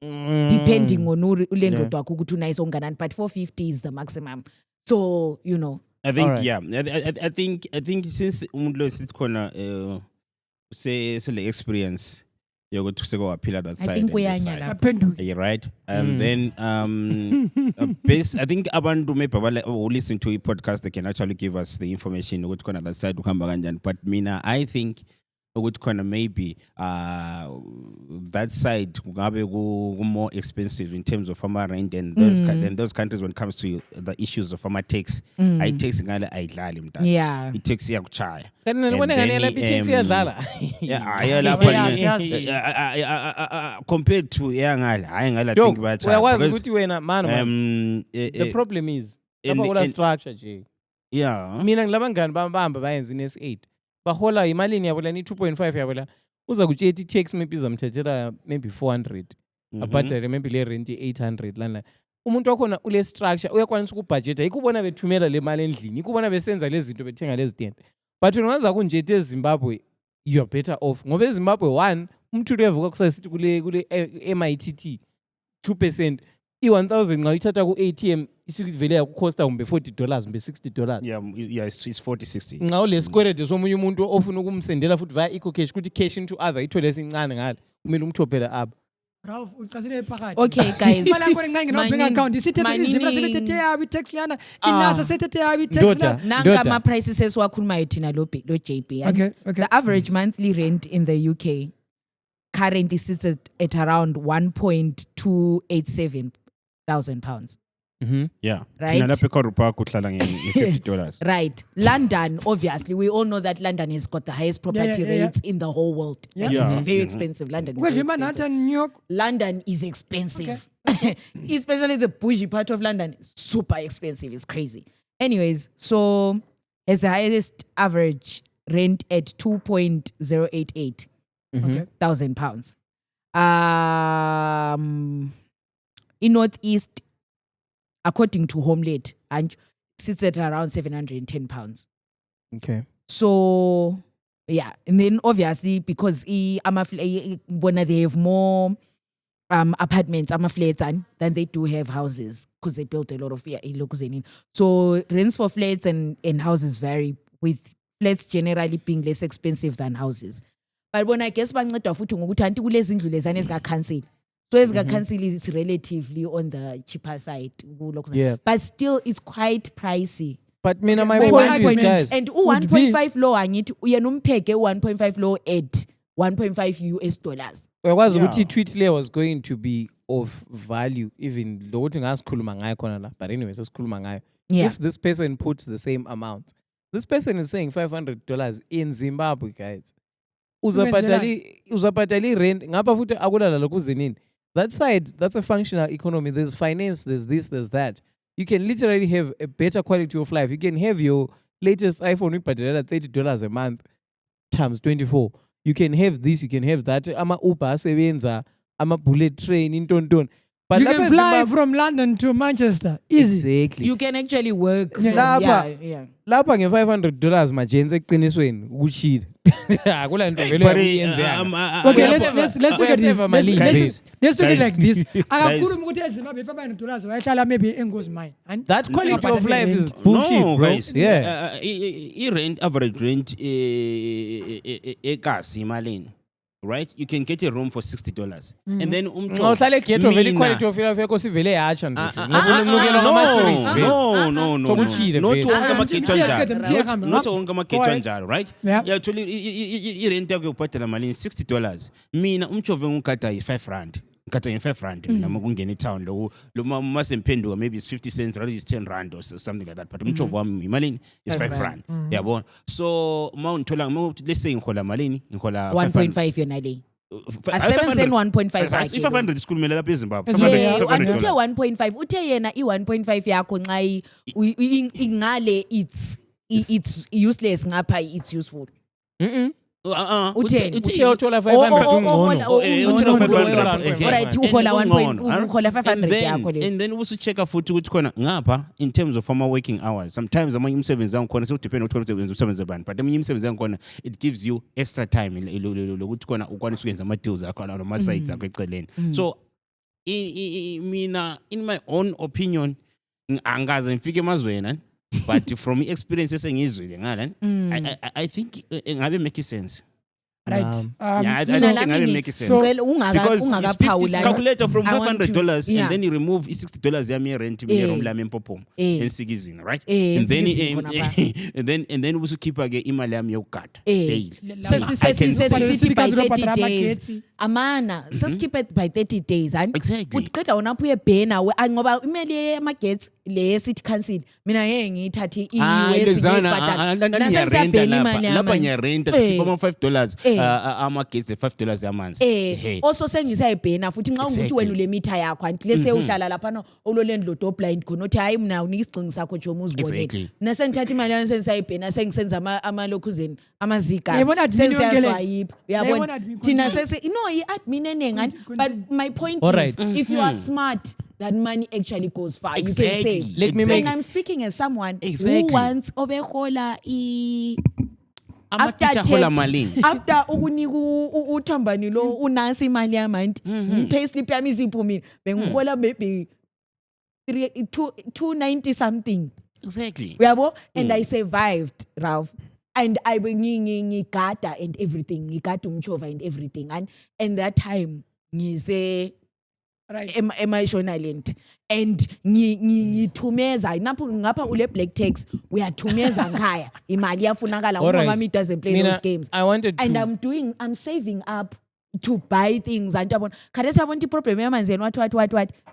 Depending on ulandlord wakho ukuthi unayise onganani, but 450 is the maximum. So, you know. I think right. yeah. I think since umuntu lo sikhona say experience yokuthi sekuwaphila that side. I think uyanyala. You're right. And then I think abantu maybe who listen to a podcast, they can actually give us the information ukuthi khona that side ukuhamba kanjani. But mina I think ukuthi khona maybe that side kungabe more expensive in terms of farmer rent and those countries when it comes to the issues of farmer tax. I tax ngale ayidlali mntana. Yeah. It takes iyakuchaya. Compared to ngale hayi ngala think bayachaya. Uyakwazi ukuthi wena man the problem is lapha structure nje. Yeah. Mina ngilabangani bamba bayenza in-S8. Bahola imalini yabo lani 2.5 yabo la uza kutshela i-tax maybe izamthathela maybe 400 abhadale maybe le rent 800 lana umuntu wakhona ule structure uyakwanisa ukubudgeta ikubona bethumela le mali endlini ikubona besenza lezi zinto bethenga lezi tent but ungaza kunje eZimbabwe you are better off ngoba eZimbabwe one umthulu uyavuka kusasithi kule MITT 2% i-1,000 nxa uyithatha ku-ATM isivele yakukhosta kumbe $40 kumbe $60. Yeah, it's 40-60. Nxa ulesikwelede somunye umuntu ofuna ukumsendela futhi via ecocash ukuthi cash into other ithole esincane ngale kumele umthophele apha. Ralph, uqasile phakathi. Okay guys. Imali yakho ngeke bank account isithethe izimra sebethethe yabi tax yana inasa sethethe yabi tax la. Nanga ama prices esiwakhulumayo thina lo JP. Okay. The average monthly rent in the UK currently sits at around £1,287,000. Yeah. Right. $50. Right. London, obviously, we all know that London has got the highest property rates in the whole world. Yeah. It's very expensive. London is very expensive. New York. London is expensive. Okay. Especially the bougie part of London. Super expensive. It's crazy. Anyways, so has the highest average rent at £2,088 thousand pounds. In Northeast, according to HomeLet, and sits at around £710. Okay. So yeah, and then obviously because they have more apartments, flats, than they do have houses because they built a lot of so rents for flats and houses vary, with flats generally being less expensive than houses. But when I guess bancedwa futhi ngokuthi anti kulezi indlu lezana ezingakhanseli. So ezingakhanseli it's relatively on the cheaper side. Yeah. But still it's quite pricey. But mina my point is, guys, and 1.5 low angithi uyena umpheke 1.5 low at $1.5 US. Uyakwazi ukuthi tweet le was going to be of value even lokuthi ngasikhuluma ngayo khona la, but anyway sesikhuluma ngayo. If this person puts the same amount, this person is saying $500 in Zimbabwe, guys. Uzabhadali rent ngapha futhi akulala lokhu zenini. That side, that's a functional economy. There's finance, there's this, there's that. You can literally have a better quality of life. You can have your latest iPhone ubhadala $30 a month times 24. You can have this, you can have that. Ama Uber asebenza, ama bullet train intonton. But You lapha can fly eZimbabwe- from London to Manchester. Easy. Exactly. You can actually work. Yeah. from- Lapha- yeah. lapha nge-$500 majensi eqinisweni ukuchile akula nto vele But, uyayenzeka. Okay, Uyaseva- let's look at this. uyaseva malini, Let's look at it Guys. like this. Guys. Akakhuluma ukuthi eZimbabwe $500 wayehlala maybe engozi mine. And That quality Ngapha of life rent. is bullshit, no, bro. guys. Yeah. Rent average rent ekasi imalini. Right? You can get a room for $60. And then Nxa uhlala eghetto vele mina- iquality of life yakho sivele yatsha nje. No. Sokuchile Not vele. wonke amaghetto anjalo. Mthiya, Not wonke amaghetto Go anjalo, right? Yeah. Actually irent yakho yokubhadala malini $60. Mina umchove ngukata yi-R5. Ngikata nge-R5 mina makungena etown lo masemphenduka maybe it's 50 cents rather it's 10 rand or something like that. But umchove wami imalini is R5. Yabona. So mawungithola let's say ngihola malini? Ngihola 1.5 yona le. A7 1.5 wakhe. i-500 sikhulumela lapha eZimbabwe. Yeah, Uthe $500. 1.5 uthe yena i1.5 yakho nxa ingale it's useless ngapha it's useful. Utheni? Uthe uthola 500 ungcono. Uthola 500. Alright, uhola 1.5 uhola 500 yakho le. And then usuchecka futhi ukuthi khona ngapha in terms of former working hours sometimes amanye umsebenzi wangikhona so depend ukuthi umsebenzi wabani but amanye umsebenzi wangikhona it gives you extra time lokuthi khona ukwanisa ukwenza ama deals akho noma sites akho eceleni. So mina in my own opinion angaze ngifike emazweni but from experience esengizwile ngala I think ngabe make sense. Right. Yeah, I don't think ngabe make sense. Because ungakaphawula calculator from I want to- $500 yeah. and then you remove $60 yami rent room lami empopoma ensikizini, right? And then and then usukhipha ke imali yami yokugada daily. Sesithi by 30 Speakers days. Amana, sesikhiphe by 30 days. Exactly. Uqeda wona apho uyebhena ngoba imali yamagetsi le city council mina ngeke ngiyithathe lapha ngiyarenta sikhipha ama-$5 amagetsi $5 amanzi. Also sengisayibhena futhi nxa ungukuthi wena ule meter yakho anti lese uhlala lapha ololandlord blind khona uthi hayi mina unika isigcingi sakho nje uma uzibonela. Exactly. Nasengithatha imali yami sengisayibhena sengisenza amalokhuzeni amaziga. Yayibona admin yonke le. Sensiyaswipe. Yayibona Uyabona? admin Thina i-admin enengani but my point Alright. is if you are smart that money actually goes far. Exactly. You can save. Let me And make I'm speaking as someone Exactly. who once obehola Ama-teacher hola malini? after ukunika uthambani lo unansi imali yamanti i-payslip yami iziphumile bengihola maybe 290 something Exactly. uyabo and I survived Ralph and I ngigada and everything ngigada umchova and everything and that time ngise Right. Emotionalent and ngithumeza ngapha ule black tax uyathumeza nkhaya imali yafunakala Alright. umama doesn't play Mina, those games I wanted and to I'm saving up to buy things and yabona khathesi yabona iproblem yamanzeni what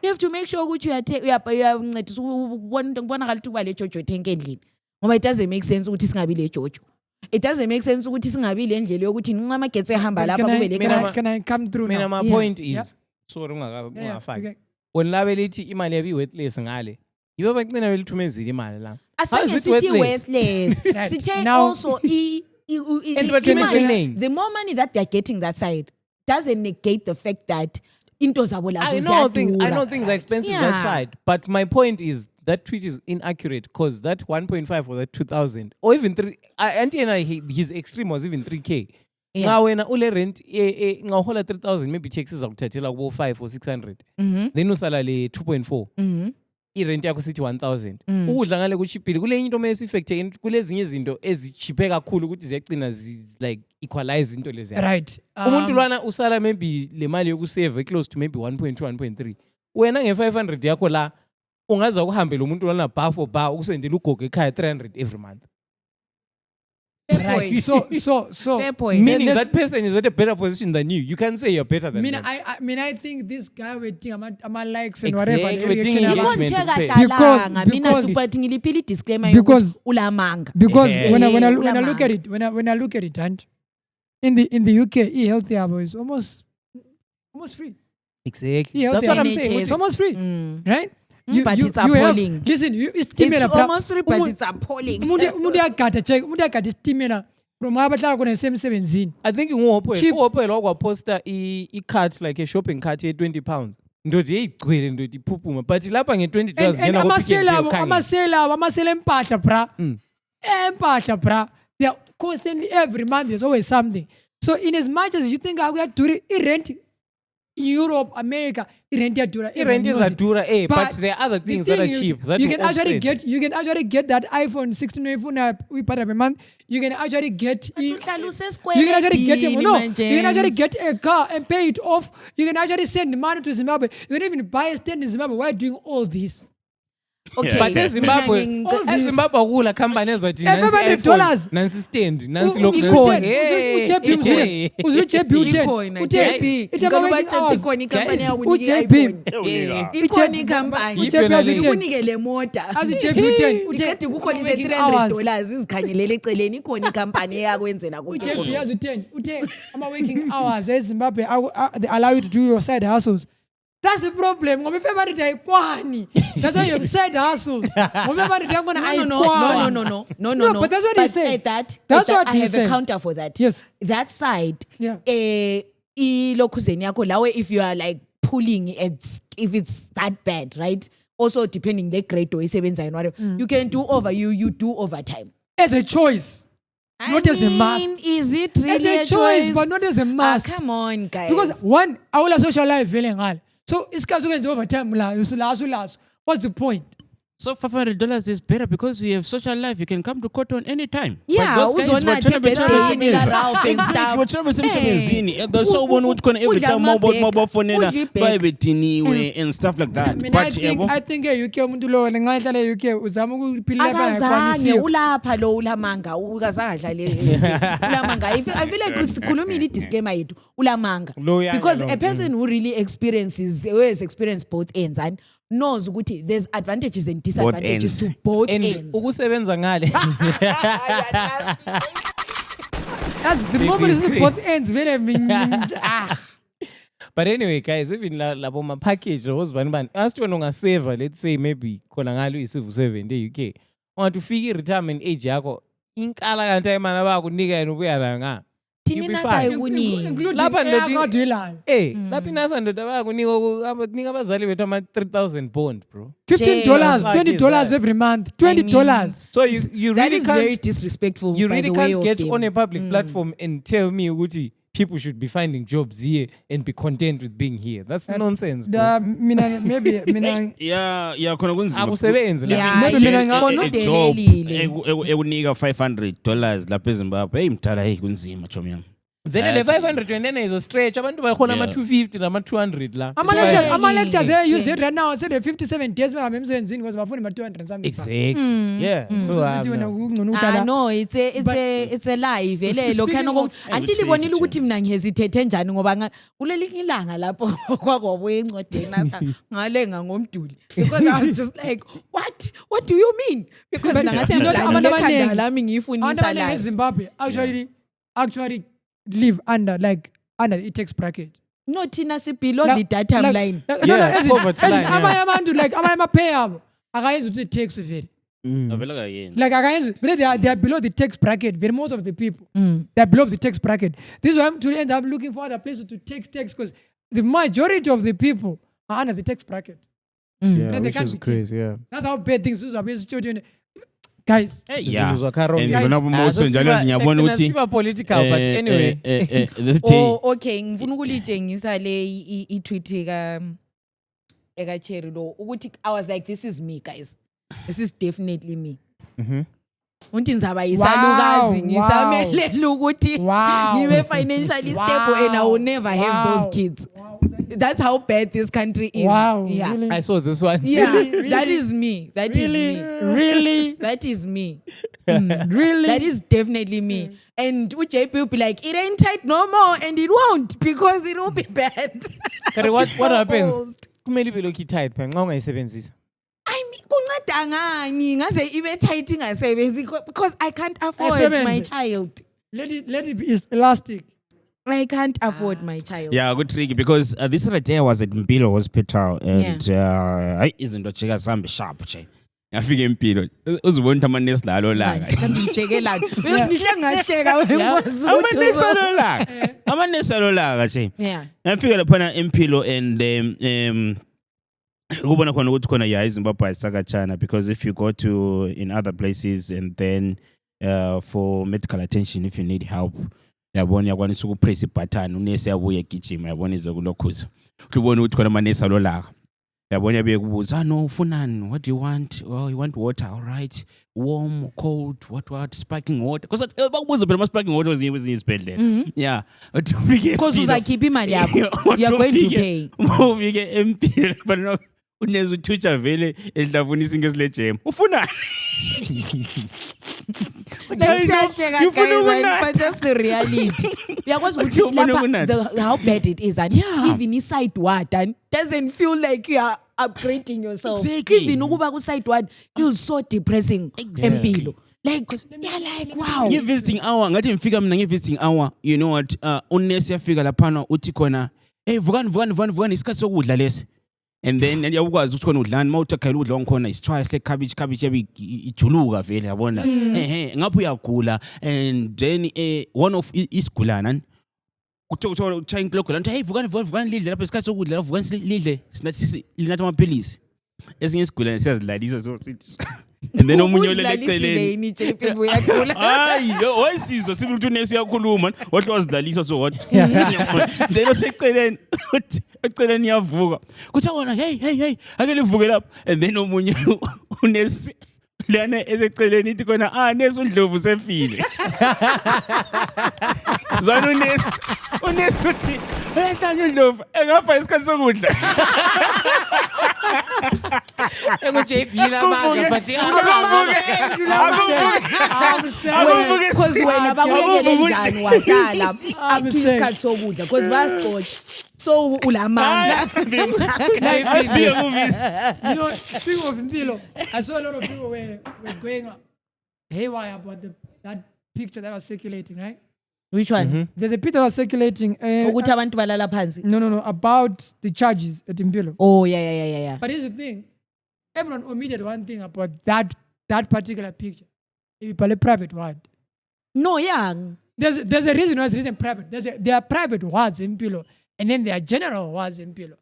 you have to make sure ukuthi uyancedisa ukubonakala ukuthi kuba le jojo tank endlini ngoba it doesn't make sense ukuthi singabi le jojo. It doesn't make sense ukuthi singabi le ndlela yokuthi nxa amagetsi ehamba lapha kube le class. Can I come through mina now? my Yeah. point is Yeah. sorry Yeah, ungafaki. okay. Wena labe lithi imali yabi worthless ngale. Yibo bagcina belithumezile imali la. How is it Asenge worthless? worthless. Right. Sithe Now- also Entertainment. the more money that they're getting that side doesn't negate the fact that into zabo lazo I ziyadura. know things are expensive Yeah. that side, but my point is that tweet is inaccurate because that 1.5 or that 2,000 or even 3. His extreme was even 3K. Yeah. Now when ule rent nga hola 3,000 maybe taxes akuthathela kubo 5 or 600. Then usala le 2.4. I-rent yakho sithi 1,000. Ukudla ngale kuchipile kule into mase effect kulezinye izinto ezichiphe kakhulu ukuthi ziyagcina like equalize into lezi. Right. Umuntu lwana usala maybe le mali yokusave close to maybe 1.2 1.3. Wena nge500 yakho la ungaza ukuhambela umuntu lwana bar for bar ukusendela ugogo ekhaya 300 every month. Fair Right. point. So Fair point. Meaning let's- that person is at a better position than you. You can say you're better than them. I think this guy waiting ama likes and Exactly, whatever. waiting reaction engagement. about- Ikonje kahlalanga mina Because- but ngiliphile disclaimer Because- yokuthi ulamanga. Because Yeah. when I Yeah, look ulamanga. at it, when I look at it, and in the UK, e-health yabo is almost free. Exactly. Yeah, That's okay. what I'm NHS. saying. It's almost free, right? But it's have- appalling. listen, It's almost free but it's appalling. umuntu uyagada check, umuntu uyagada isitimela from abahlala khona esemsebenzini. I think in Uopwe Cheap. wakwaposta i-cart like a shopping cart ye £20. ndoti yeyigcwele ndoti iphuphuma but lapha nge-$20 and amasela empahla bra empahla bra they are constantly every month there's always something. So in as much as you think akuyadura i-rent in Europe, America, i-rent iyadura. I-rent izadura, but there are other things that are cheap. That you can actually get that iPhone 16 uyifuna uyiphatha every month. You can actually get a car and pay it off. You can actually send money to Zimbabwe. You can even buy a stand in Zimbabwe while doing all this. Okay. But eZimbabwe kula company ezathi $500 nansi stand nansi lokho ikunikele mota uqeda ukukholise $300 izikhangelele eceleni ikhona icompany eyakwenzela uthe ama-working hours eZimbabwe they allow you to do your side hustles. That's the problem. Ngoba iFebruary ayikwani. That's why you have side hustles. Ngoba iFebruary yakona ayikwani. No. But that's what he said. That's what I have a counter for that. Yes. That side. Yeah. Ilokhuzeni yakho lawe if you are like pulling it, if it's that bad, right? Also depending the grade or isebenza and whatever. You can do you do overtime. As a choice. Not as a must. Is it really as a choice, but not as a must. Come on, guys. Because one, I will social life feeling hard. So it's because we over time. What's the point? So $500 is better because you have social life. You can come to court on any time. Yeah, but those guys were trying to be and stuff like that. I think UK umuntu lo ngingahlala UK uzama ukuphila akazange ulapha lo ulamanga ukazangahlale ulamanga. I feel like sikhulumile disclaimer yethu ulamanga because a person who really has experienced both ends and knows ukuthi there's advantages and disadvantages to both ends. Ukusebenza ngale. That's the moment is the both ends very But anyway, guys, even labo ma package those bani asithi wena ungasave, let's say maybe khona ngalo isivu 7 e-UK. Want to figure retirement age yakho inkala kanti ayimana bakunika yena ubuya la nga. Lapha lapha inasandoda bayakunika abazali bethu ama-$3,000 bond, bro. $15, $20 every month, $20. So you that really is can't, very disrespectful. You by really the way can't get of on a public platform and tell me ukuthi people should be finding jobs here and be content with being here. That's nonsense, bro. Yeah, khona kunzima. Akusebenzi ekunika $500 lapha eZimbabwe. Hey mdala hey kunzima chomi yami. Then le 500 wena is a stretch. Abantu bakhona ama-250 nama-200 la. Ama-lectures use it right now. Say the 57 days when I'm emsebenzini because bafuna ma-200 something. Exactly. Yeah. So no, it's a lie vele lo khana until ibonile ukuthi mina ngihesitate njani ngoba kuleli ilanga lapho kwakwabuye encwadini ngalenga ngomduli because I was just like what do you mean? Because mina ngasemhlanje ekhanda lami ngiyifunisa la eZimbabwe actually live under the tax bracket. No, Tina, below the data line. Abanye abantu like abanye ama-pay abo akayenzi ukuthi tax vele. Like they are below the tax bracket. Very most of the people they are below the tax bracket. This is why I'm to end up looking for other places to tax because the majority of the people are under the tax bracket. Yeah, which is crazy. Yeah, that's how bad things are. Guys, yeah. Political, but anyway. Okay, ngifuna ukulitshengisa le i-tweet eka Cherry lo ukuthi I was like this is me guys. This is definitely me. Unti nzaba yisalukazi ngisamelela ukuthi ngibe financially stable and I will never have those kids. That's how bad this country is. Wow. Yeah. Really? I saw this one. Yeah. Really? That is me. That is me. Really? That is me. Really? That is definitely me. And JP will be like, it ain't tight no more, and it won't because it will be bad. What happens? Kumele beloki tight pha nxa ungayisebenzisa. I mean, kunceda ngani ngaze ibe tight ingasebenzi because I can't afford my child. Let it be elastic. I can't afford my child. Yeah, good tricky because this right there was at Mpilo Hospital and izinto chika sambe sharp che. ngafika empilo uzibona ukuthi amanesi lalo langa ngihlekelana uyozihle ngahleka wenkosi amanesi alo langa amanesi alo langa nje ngafika lapha empilo and ukubona khona ukuthi khona ya iZimbabwe ayisakatshana because if you go to in other places and then for medical attention if you need help yabona yakwanisa ukupress ibutton unesi yabuye egijima yabona izokulokhuza ukubona ukuthi khona amanesi alo langa yabona yabuye kubuza no ufunani what do you want oh you want water all right warm cold what sparkling water because bakubuza phela sparkling water wezinye isibhedlela yeah because uzakhipha imali yakho you are going to pay ufike empilo but unezi uthutsha vele edlavunisa ingezile jam ufunani but that's the reality. How bad it is, and even inside what, and doesn't feel like you are upgrading yourself. Exactly. Even ukuba kuside what, feels so depressing. Empilo. Like, yeah, like wow. Ngi visiting hour, ngathi ngifika mina ngi visiting hour, you know what? Unesi yafika laphana uthi khona, hey vukani isikhathi sokudla lesi. And then uyakwazi ukuthi khona udlani mawuthakhela udla onkhona isithwala hle cabbage yabe ijuluka vele yabona ngapho uyagula and then one of isigulana kuthiwa utshaya inclock lanto hey vukani lidle lapha isikhathi sokudla vukani lidle sinathi linatha amaphilisi esinye isigulana siyazilalisa so sithi and then omunye olele eceleni hayi wayisizwa sibe ukuthi unesi yakhuluma wahle wazidlalisa so what then oseceleni eceleni yavuka kuthi wona hey ake livuke lapha and then omunye unesi lana eseceleni ithi khona nesi uNdlovu sefile zwana unesi uthi ehlanye uNdlovu engafa isikhathi sokudla JP la manje but because wena bakuyekele njani wahlala up to isikhathi sokudla because bascoach so ulamanga you know speaking of Ntilo I saw a lot of people were going haywire about that picture that was circulating, right? Which one? There's a picture that was circulating ukuthi abantu balala phansi no about the charges at Impilo. Oh yeah but here's the thing, everyone omitted one thing about that particular picture. If you call it private ward. No, young. There's a reason why it's written private. There are private wards in Impilo, and then there are general wards in Impilo.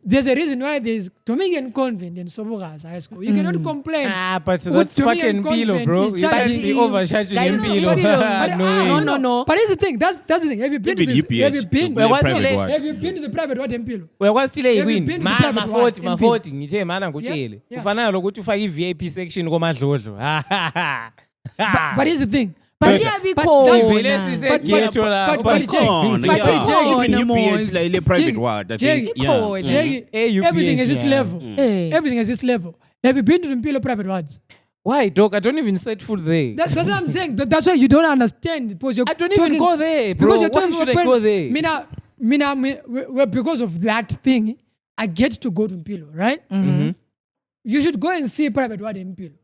There's a reason why there's Dominican Convent in Sovogas High School. You cannot complain. But that's fucking Impilo, bro. You can't be overcharging Impilo. No. But here's the thing. That's the thing. Have you been to the private ward in Impilo? What's still a win? Ma 40 ngithe mana ngutshele. Kufanele lokuthi ufake i-VIP section komadlodlo. But here's the thing. But private ward. Everything is this level. Everything is this level. Have you been to the Impilo private wards? Why, dog? I don't even set foot there. That's what I'm saying. That's why you don't understand. Because I don't even go there, bro. Because you're why should I go there? Because of that thing, I get to go to Impilo, right? You should go and see private ward in Impilo.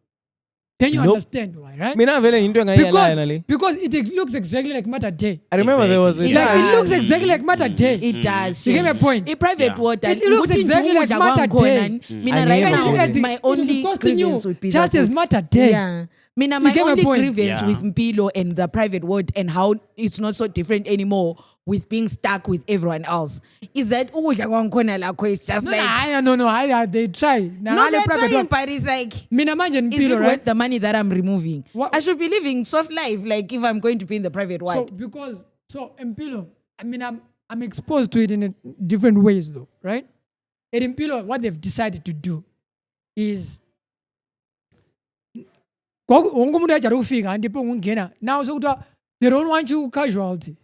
Then you understand why, right? Because it looks exactly like Mater Day. I remember there was a time. It looks exactly like Mater Day. It does. You get my point? A private water. It looks exactly like Mater Day. My only grievance would be just as Mater Day. Yeah. My only grievance with Impilo and the private ward and how it's not so different anymore with being stuck with everyone else is that it's just like no they try they're trying but it's like is it worth the money that I'm removing? I should be living soft life like if I'm going to be in the private ward. So Impilo, I'm exposed to it in different ways though, right? At Impilo, what they've decided to do is now so they don't want you casualty.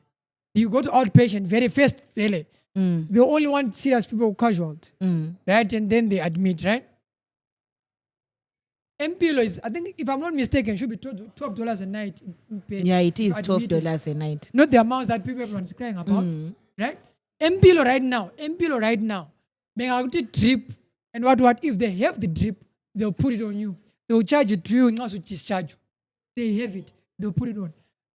You go to outpatient very fast, really. They only want serious people casualty, right? And then they admit, right? Impilo is, I think, if I'm not mistaken, should be $12 a night. Yeah, it is $12 a night. Not the amounts that everyone's crying about, right? Impilo right now, they have the drip, and what? If they have the drip, they'll put it on you. They'll charge it to you and also discharge you. They have it, they'll put it on.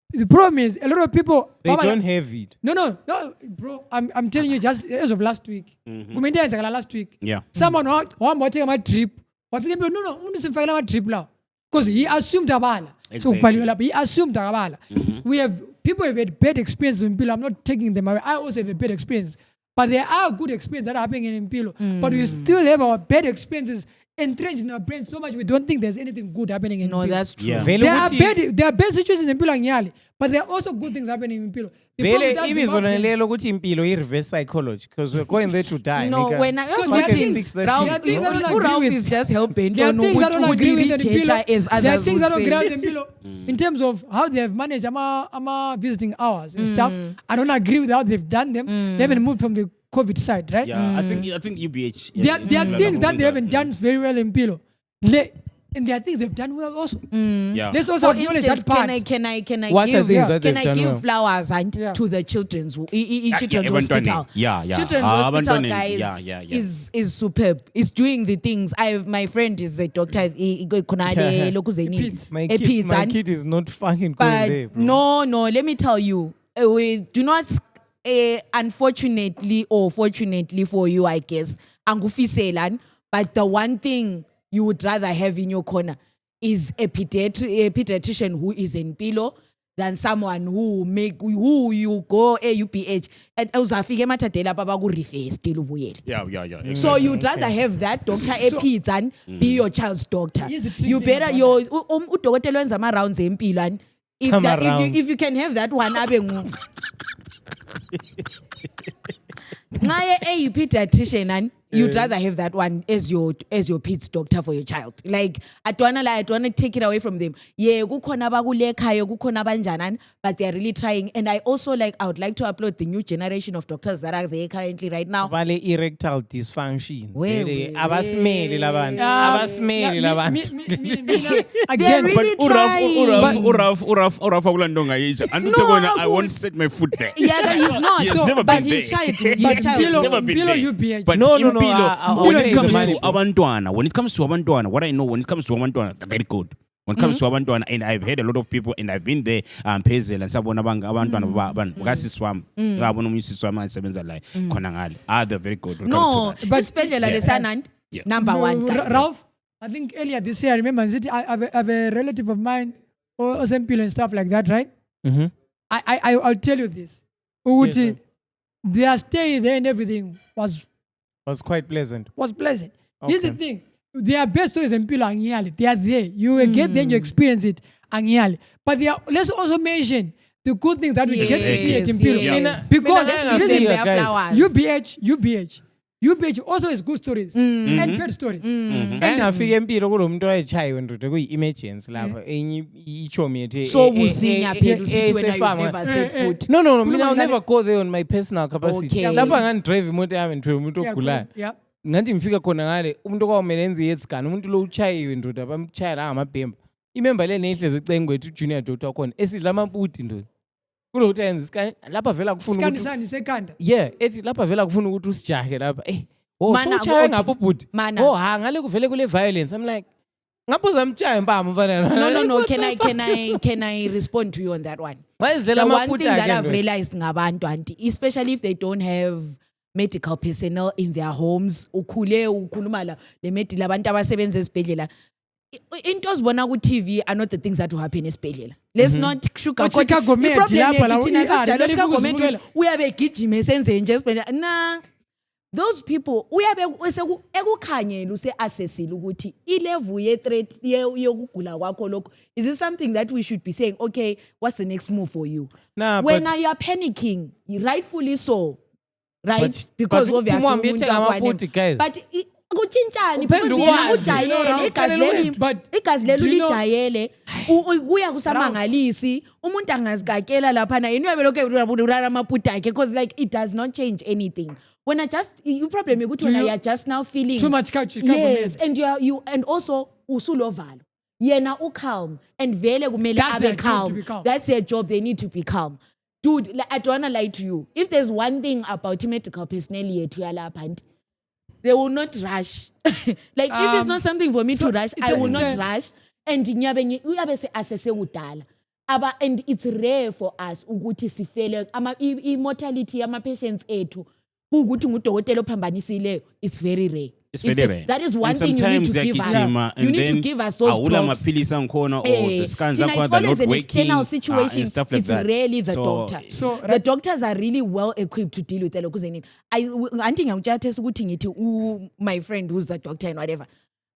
The problem is a lot of people they don't have it. No, bro. I'm telling you, just as of last week. Last week. Yeah. Someone who take my drip wafika empilo no umuntu simfakela ama-drip lawo because he assumed abala. So Exactly. kubhaliwe lapho he assumed akabala. We have people have had bad experiences in Impilo. I'm not taking them away. I also have a bad experience. But there are good experiences that are happening in Impilo. But we still have our bad experiences entrenched in our brains so much we don't think there's anything good happening in Impilo. No, that's true. Yeah. There are bad situations in Impilo ngiyali, but there are also good things happening in Impilo. The problem Vele with us ibizo Zimbabweans- lelo ukuthi impilo i-reverse psychology because we're going there to die. No, nigga. when I was So there are watching fix that Ralph, shit, there are things I don't Ralph agree with. is just helping There are to things I don't agree with in as Impilo. There are others things I would don't agree say. with in Impilo in terms of how they have managed ama visiting hours and stuff. I don't agree with how they've done them. They haven't moved from the COVID side, right? Yeah, I think UBH. There are things that they haven't done very well in Impilo. And there are things they've done well also. Yeah. Let's also For acknowledge instance, that part. can I What are give things that can they've I done give well? flowers and Yeah. to the children's children's Abantwaneni. hospital? Yeah. Children's Ah, hospital abantwaneni. guys Yeah. is superb. It's doing the things. My friend is a doctor. Khonale lokuzeni. My kid is not fucking going But there, bro. no, let me tell you, we do not, unfortunately or fortunately for you, I guess, angufiselan, but the one thing you would rather have in your corner is a pediatrician who is in Pilo than someone who you go UPH and uzafike emathatela baba ku refer still ubuyele. Yeah. So you'd rather have that doctor ePeds than be your child's doctor. Here's the trick You thing better about your udokotela wenza ama rounds empilo and if you can have that one abe ngu ngaye a pediatrician and you'd rather have that one as your peds doctor for your child. Like I don't want to take it away from them. Yeah, kukhona abakulekhayo kukhona abanjani but they are really trying and I would like to applaud the new generation of doctors that are there currently right now. Vale erectile dysfunction. We. Abasmeli labantu. Abasmeli labantu. They're really trying. Uraf akulandonga yija. I won't set my foot there. Yeah, he's not. He has never but been his there. child, his child. Never been there. UPH. But No, in no, no, Pilo, when when it it comes comes to to abantwana, what I know, when it comes to abantwana, they're very good. When it comes to abantwana, and I've heard a lot of people, and I've been there, Pezel and sabona abantwana bakasiswam, ngabona umsiswam asebenza la khona ngale. They're very good. when it comes No, to that. but especially the son and Yeah. number one guys. Ralph, I think earlier this year, I remember I have a relative of mine, or Sempilo and stuff like that, right? Mhm. I'll tell you this. Uguti, their stay there and everything was quite pleasant. pleasant. Here's the Okay. thing. Their best stories in Pilo Angiali. They are there. You will get there and you experience it Angiali. But let's also mention the good things that we get to see at Impilo. yes. Because Let's listen, give them guys, their flowers. UPH also has good stories and bad stories. Engafika empilo kulomuntu owayechayiwe ndoda kuyi-emergency lapha enye ichomi yethu So buzinya phela usithi wena you've never set foot. No, mina I'll never go there on my personal capacity. Okay. Lapha ngandidrive imoto yami ndithwele umuntu Yeah, ogulayo. cool. Yeah. Ngathi ngifika khona ngale umuntu okwamele enze i-headscan umuntu lo uchayiwe ndoda bamchaya la ngamabhemba. Imember le nehleze ecengwethu junior doctor khona esidla amapudi ndoda. Kulo ukuthi ayenze iscan lapha vela kufuna ukuthi Scanisani sekanda. yeah ethi lapha vela kufuna ukuthi usijahe lapha Mana, so uchaye okay. ngapho bhuti Mana. ngale kuvele kule violence I'm like ngapho zamchaya mpama mfana No. Can I respond to you on that one? wayezidlela The one amaphuti thing that akhe I've ndoda. realized ngabantu auntie, especially if they don't have medical personnel in their homes, ukhule ukhuluma la lemedi labantu abasebenza esibhedlela. Into ozibona ku TV are not the things that will happen esibhedlela. Let's not sugarcoat. Chicago Med, Iproblem lapha la yethu thina u-ER, sesijalo vele Chicago Med ukuzibukela. uyabe gijima esenze nje esibhedlela. Nah. Those people uyabe ekukhanyela use-assessile ukuthi ilevel ye-threat yokugula kwakho lokho is it something that we should be saying okay what's the next move for you Nah, when but- you are panicking rightfully so right But- because but obviously uMwambi umuntu ethenga akwane- amaphuti, guys. but kutshintshani Uphendula because yena ukwazi. ujayele igazi leli But igazi leli do you know- ulijayele kuya kusamangalisi umuntu angazikakela laphana yena uyabe lokhu urara amaphuti akhe because like it does not change anything when problem ukuthi Do wena you- you are just now feeling too much couch. yes and you and also usulovalo yena calm and vele kumele That's their abe job to be calm. that's their job they need to be calm dude like, I don't want to lie to you if there's one thing about medical personnel yethu yalapha and they will not rush like if it's not something for me to rush I will not rush and uyabe se assesse kudala and it's rare for us ukuthi sifele immortality yama patients ethu ukuthi ngudokotela ophambanisileyo it's very rare It's If very the- rare. that is one And thing you need to sometimes give us. ziyagijima, You and need to then give us those awula props. maphilisi angikhona, or the scans Tina, zakhona it's they're always not an working, external situation. and stuff like it's that. rarely the So, doctor. So, The doctors are really well equipped to deal with the lokuzeni. Anti ngakuthatha ukuthi ngithi my friend who's the doctor and whatever.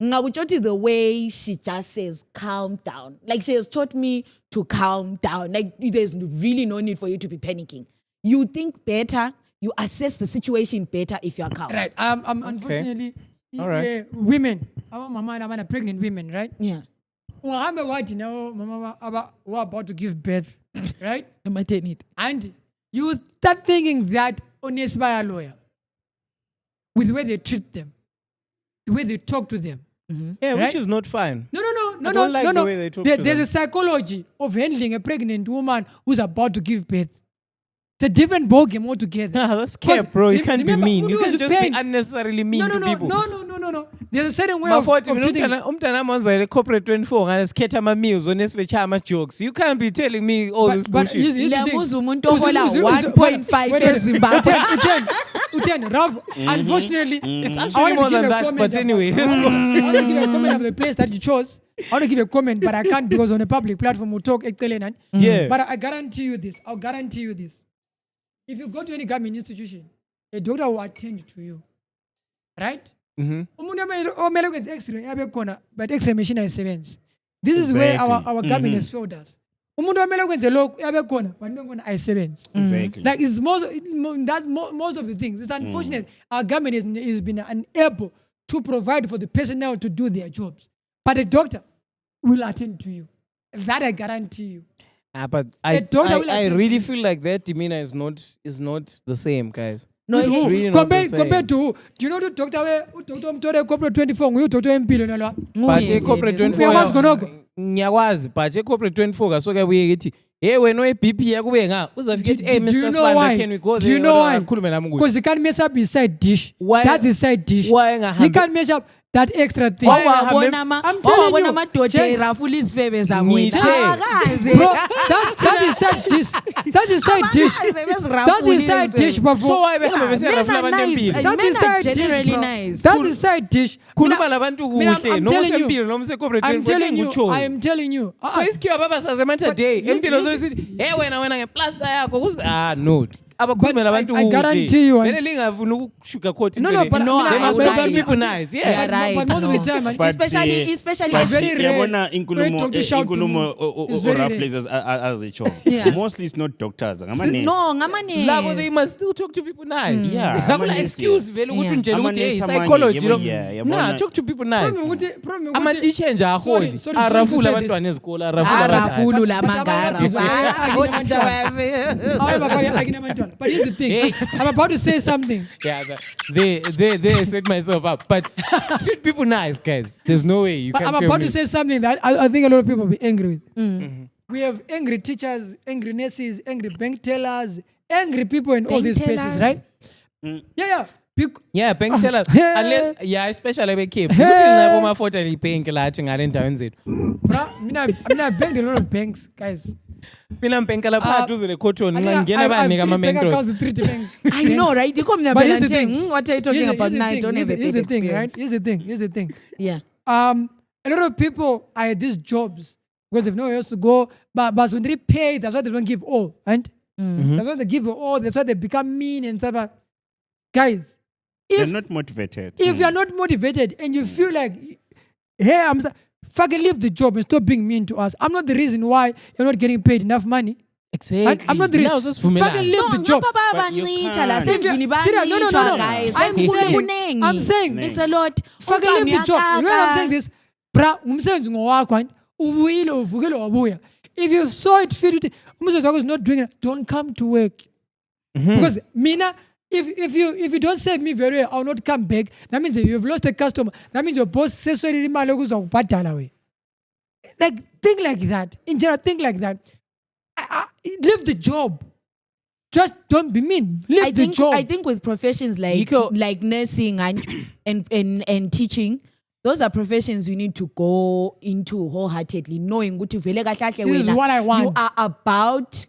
Ngakutshoti the way she just says calm down. Like she has taught me to calm down. Like there's really no need for you to be panicking. You think better, you assess the situation better if you're calm. Right. Unfortunately, All right. women, our mama and pregnant women, right? Yeah. Uhambe wathi nawo mama who are about to give birth, right? Maternity. And you start thinking that honest by a lawyer with the way they treat them, the way they talk to them. Yeah, Right? which is not fine. No. I don't like the way they talk to There's them. a psychology of handling a pregnant woman who's about to give birth. It's a different ballgame altogether. Nah, that's care, bro. You can't be remember, mean. You who can't was just paying- be unnecessarily mean to people. No. There's a certain way of Mafoti, treating. umntana wami corporate 24 ngasikhetha ama-meals onesibetshaya ama-jokes. You can't be telling me all this bullshit. here's the thing. Lemuzi umuntu ohola 1.5 Wait, eZimbabwe. Uten, Rav, unfortunately, It's I actually wanna more give than a that, comment but about- anyway. Let's go. I want to give a comment of the place that you chose. I want to give a comment, but I can't because on a public platform we'll talk excellent. Yeah. But I guarantee you this. I'll guarantee you this. If you go to any government institution, a doctor will attend to you. Right? Mhm. Umuntu omele ukwenza x-ray abe khona, but x-ray machine ayisebenzi. This is where our government has failed us. Umuntu omele ukwenza lokhu abe khona, but khona ayisebenzi. Exactly. Like it's that's most of the things. It's unfortunate our government has been unable to provide for the personnel to do their jobs. But a doctor will attend to you. That I guarantee you. But The doctor will I attend really to feel like that demeanor is not the same, guys. No, It's who? really not the Compared same. to who? Do you know the doctor where doctor mtore corporate 24 nguye doctor empilo nalwa? But corporate 24 Uyakwazi khonokho? ngiyakwazi but corporate 24 kasoke buye kithi hey wena we-BP yakube nga uzafika ethi hey Do you Mr. know Sibanda why? can we go Do there you know why? Akhulume nami kuye. Because you can't mess up his side dish. Why- That's his side dish. why You engahambi- can't mess up that extra thing. Why- Wawabona telling you, amadoda Jen- erafula izifebe zakwethu. Ngithe. Akaze. Bro, that's his side dish. That's his side dish. Akaze bezirafula That's his side izifebe. dish, bafo. So why behambe Yeah, beserafula men are abantu nice. empilo? That's Men his are side dish, generally bro. nice. That's his side dish. khuluma labantu Mina, kuhle I'm noma telling you. usempilo noma usecorporate I'm 24 telling you. kutshoyo. I am telling you. So isikhiwa baba sasematha day But empilo listen- sebesithi hey wena ngeplaster yakho no abakhulume But labantu I guarantee you, vele lingavuni ukusugarcoat No, but No, they I must will talk to right. people nice Yeah, yeah right. But most of no. the time, But, especially but very rare yabona when inkulumo doctor shout to me. It's very rare. Raffles azitsho. Yeah. Mostly it's not doctors, ngama-nurse. No, ngamanesi. labo they must still talk to people nice Yeah, akula amanesi, excuse vele ukuthi Yeah. unjela ukuthi hey Amanesi amanye, psychology yabo, lo yeah, nah yabona- talk to people nice Problem ama-teacher nje aholi sorry, arafula to say abantwana ezikole arafula Arafulu abazali. la But mangara. abanye Othisha bayazi. But here's the thing. I'm about to say something. Yeah, they set myself up. But treat people nice, guys. There's no way you But can I'm tell about me. to say something that I think a lot of people will be angry with. We have angry teachers, angry nurses, angry bank tellers, angry people in all Bank these places, tellers? right? Yeah. Yeah, bank teller. Hey. Unless, yeah, especially bekids. Hey. Ukuthi nabo ma-40 bank lathi ngale ndaweni zethu. Bruh, I mean, I've banked a lot of banks, guys. Mina mbhenkela phakathi duze le-cotton I ngangena I've banika three bank ama-mentors. accounts with three different I know, right? You come But here's the saying, thing. what are you talking about now? I don't have a Here's bad the thing, right? experience. Here's the thing. Yeah. A lot of people are at these jobs because they've nowhere else to go. But when they pay, that's why they don't give all, right? That's why they give all. That's why they become mean and stuff. Guys, They're if not motivated. if you're not motivated and you feel like, hey, fucking leave the job and stop being mean to us. I'm not the reason why you're not getting paid enough money. Exactly. I'm not the Now reason. sesivumelana. Fucking leave the job. But you bancitsha la can't. sendlini Serious, no, bancitsha guys. I'm saying, It's a lot. fucking leave the job. You know what I'm saying this? Bra, umsebenzi ngowakho and ubuyile uvukile wabuya. If you saw it fit ukuthi umsebenzi wakho is not doing it, don't come to work. Because mina, if you don't serve me very well, I'll not come back. That means you've lost a customer. That means your boss says sorry imali okuzokubhadala we. Like think like that. In general, think like that. Leave the job. Just don't be mean. Leave the job. I think with professions like nursing and teaching, those are professions you need to go into wholeheartedly, knowing ukuthi vele kahle kahle This is wena, what I want. you are about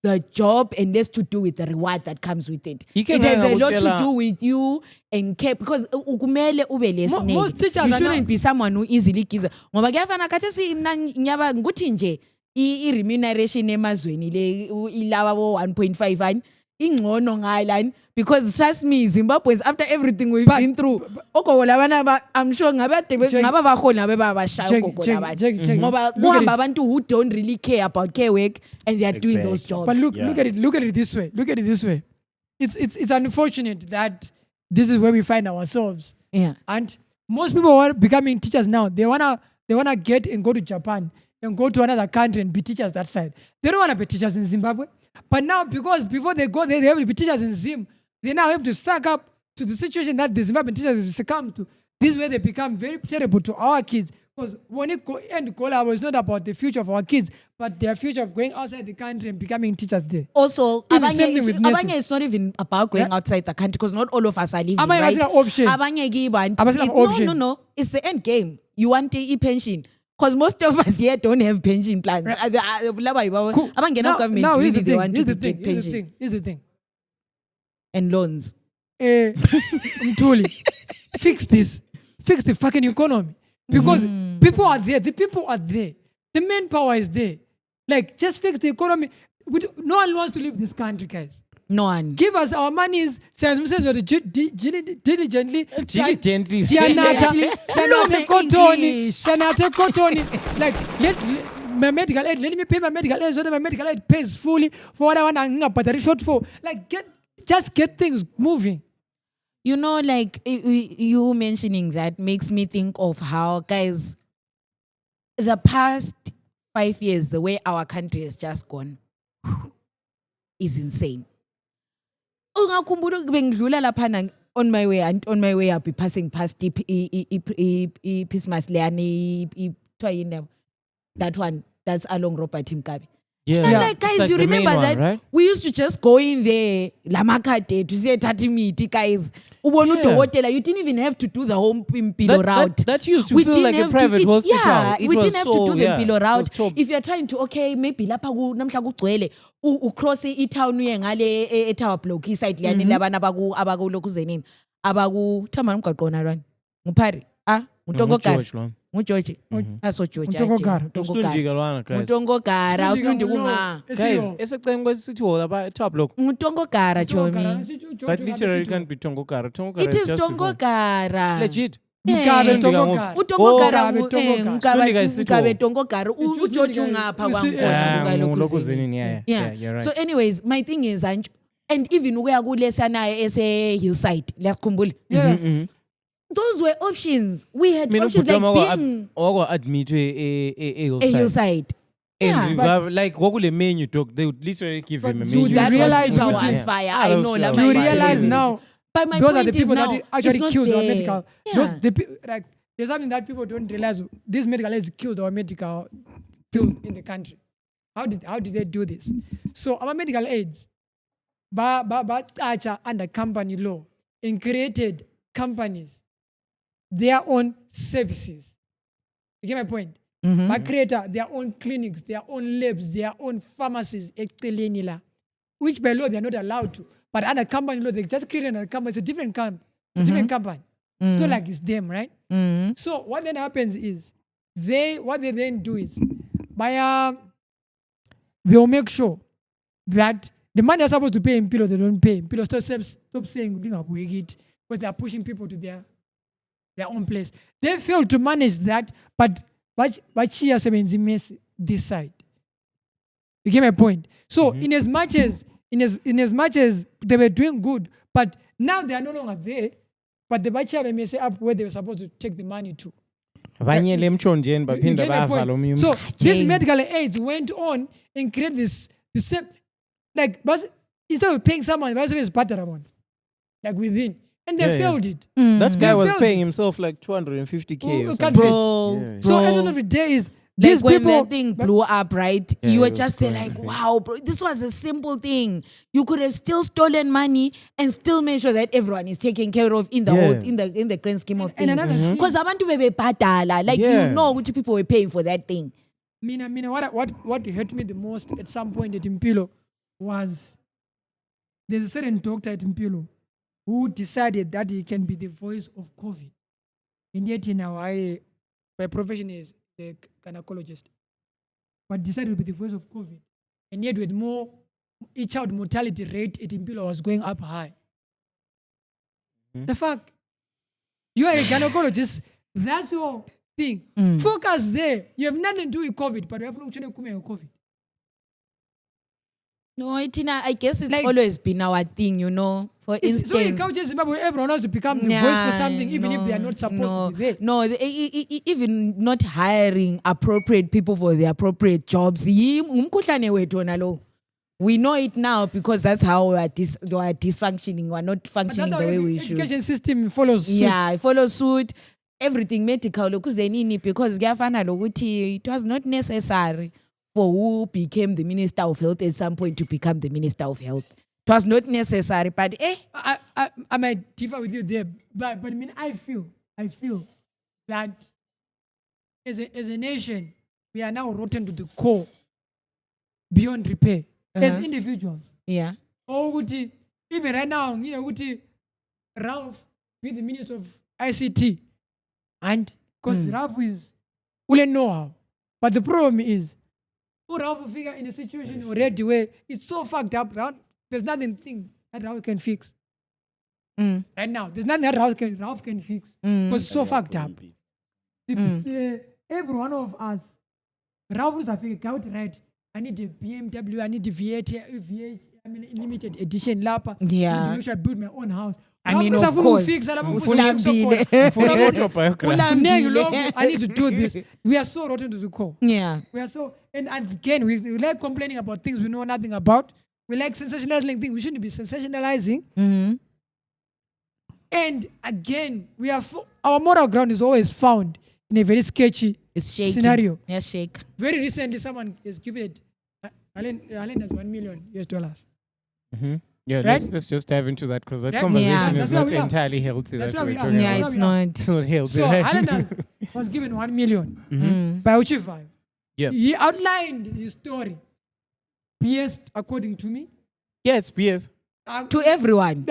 the job and less to do with the reward that comes with it. He It can has a lot to ngakutshela- do with you and care because ukumele ube lesineke. most teachers You are shouldn't now- be someone who easily gives. Ngoba kuyafana khathesi mina ngiyaba nguthi nje i-remuneration emazweni le ilawa bo 1.5 ani ingcono ngayilani because trust me Zimbabweans after everything we've been through ogogo labana I'm sure ngaba baholi ngabe babashaya ogogo labana ngoba kuhamba abantu who don't really care about care work and they are doing those jobs. But look at it this way. Look at it this way. It's unfortunate that this is where we find ourselves. Yeah. And most people who are becoming teachers now, they wanna get and go to Japan and go to another country and be teachers that side. They don't wanna be teachers in Zimbabwe. But now because before they go there, they have to be teachers in Zim. They now have to suck up to the situation that the Zimbabwean teachers have succumbed to. This way they become very terrible to our kids. Because when it end collab, it's not about the future of our kids, but their future of going outside the country and becoming teachers there. Also, Do the same thing with nursing. abanye it's not even about going outside the country because not all of us are living, Abanye right? basila option. Abanye kibantu. Abasila option. No. It's the end game. You want a pension. Because most of us here don't have pension plans. Cool. Abangena government now really here's the they thing. want Here's to the get thing. Here's the pension thing. Here's the thing. and loans. Mtuli, fix this. Fix the fucking economy. Because people are there. The people are there. The manpower is there. Like, just fix the economy. No one wants to leave this country, guys. No one. Give us our monies. Diligently. Diligently. Sanate cotton. Like, my medical aid. Let me pay my medical aid so that my medical aid pays fully for what I want to but the short for. Like, just get things moving. You know, like you mentioning that makes me think of how, guys, the past 5 years, the way our country has just gone is insane. Ungakhumbula bengidlula lapha on my way I'll be passing past Christmas Leani that one that's along Robert Mkabi. Yeah. And like, guys, It's you the main remember one, that right? we used to just go in there, Lamakate, to say Tatimiti, guys. You didn't even have to do the whole Mpilo route. That used to feel like a private hospital. Yeah, It we was didn't have to do the Mpilo it was route. top. If you're trying to, okay, maybe lapha namhla kugcwele ucross i-town uye ngale e-Tower Block iside liyani labana abaku lokhu zenini abaku thama umgaqo wona lwana nguphari nguTongogara nguJoji aso George Untongogara. nguTongogara usilundi kunga Guys, eseceni kwesithi lapha top block. nguTongogara Jomi. But literally it can't be Tongogara. Tongogara It is just before. Tongogara. Legit. Mugabe Tongogara. uTongogara Mugabe Mugabe Tongogara uJoji ungapha kwangkhona Lokhu zenini, yeah. Yeah. You're right. So anyways, my thing is and even ukuya kulesana ese hillside liyakhumbula. Those were options. We had options like being admit a hillside. And Yeah, like kule menu dog, they would literally give him a Dude, menu. that realize was how was much- fire. Ah, I that was know. fire. Like, You my realize point- now, But my those are point the people is now, that actually it's not killed our there. medical. Yeah. Like, there's something that people don't realize. This medical aids killed our medical field in the country. How did they do this? So our medical aids, under company law, and created companies, their own services. You get my point? But creator their own clinics, their own labs, their own pharmacies, which by law they are not allowed to. But under company law, they just created another company. It's a different company. Different company. It's not like it's them, right? So what then happens is what they then do is they'll make sure that the money they're supposed to pay Mpilo, they don't pay. Mpilo stop saying because they are pushing people to their own place. They fail to manage that, but Chia Sebenzi this side. You get my point? So in as much as they were doing good, but now they are no longer there, but the Bachia may say up where they were supposed to take the money to. So You get my point? So these medical aids went on and created the same, like, but instead of paying someone, it's better one, like within, and they failed it. that guy They was failed paying it. himself like 250K or Can't something. Bro, So at the end of the day is like these when people. that thing blew up, right? You it were was just there like, wow, bro, this was a simple thing. You could have still stolen money and still made sure that everyone is taken care of in the whole in the grand scheme of And things. another- Because abantu bebebhadala, like Yeah. you know which people were paying for that thing. Mina, what hurt me the most at some point at Impilo was there's a certain doctor at Mpilo who decided that he can be the voice of COVID. And yet, my profession is a gynecologist, but decided to be the voice of COVID. And yet, with more child mortality rate at Mpilo was going up high. The fuck? You are a gynecologist. That's your thing. Focus there. You have nothing to do with COVID, but you have no chance with COVID. No, Tina, I guess it's Like- always been our thing, you know. For So in instance, culture Zimbabwe, everyone has to become the voice for something, even if they are not supposed to be there. No, even not hiring appropriate people for the appropriate jobs. Umkhuhlane wethu wona lo. We know it now because that's how we are dysfunctioning. We are not But functioning that's the how way we the should. education system follows suit. Yeah, follow suit. Everything medical lokuzenini because kuyafana lokuthi it was not necessary for who became the Minister of Health at some point to become the Minister of Health. It was not necessary, but I might differ with you there, but I mean, I feel that as a nation, we are now rotten to the core, beyond repair. As individuals, yeah. or would even right now, would Ralph be the Minister of ICT, and because Ralph is will know how, but the problem is, Ralph will figure in a situation already where it's so fucked up that there's nothing that Ralph can fix. Right now, there's nothing that Ralph can fix because it's so fucked up. Every one of us, Ralph is a figure out right. I need a BMW, I need a V8, I mean, limited edition lapa. Yeah. I should build my own house. I mean, of course. Ulambile. I need to do this. We are so rotten to the core. Yeah. We are so, and again, we like complaining about things we know nothing about. We like sensationalizing things we shouldn't be sensationalizing. And again, our moral ground is always found in a very sketchy It's shaking. scenario. Yeah, shake. Very recently, someone has given it. Alan has $1 million. Yeah, Right? let's just dive into that because that Right? conversation Yeah. is That's where not we are. entirely healthy. That's that where we're we are. talking Yeah, about. it's we are. not. It's not healthy. So right? Alan was given $1 million by Uchifa. Yeah. He outlined his story. BS, according to me. Yeah, it's BS. To everyone.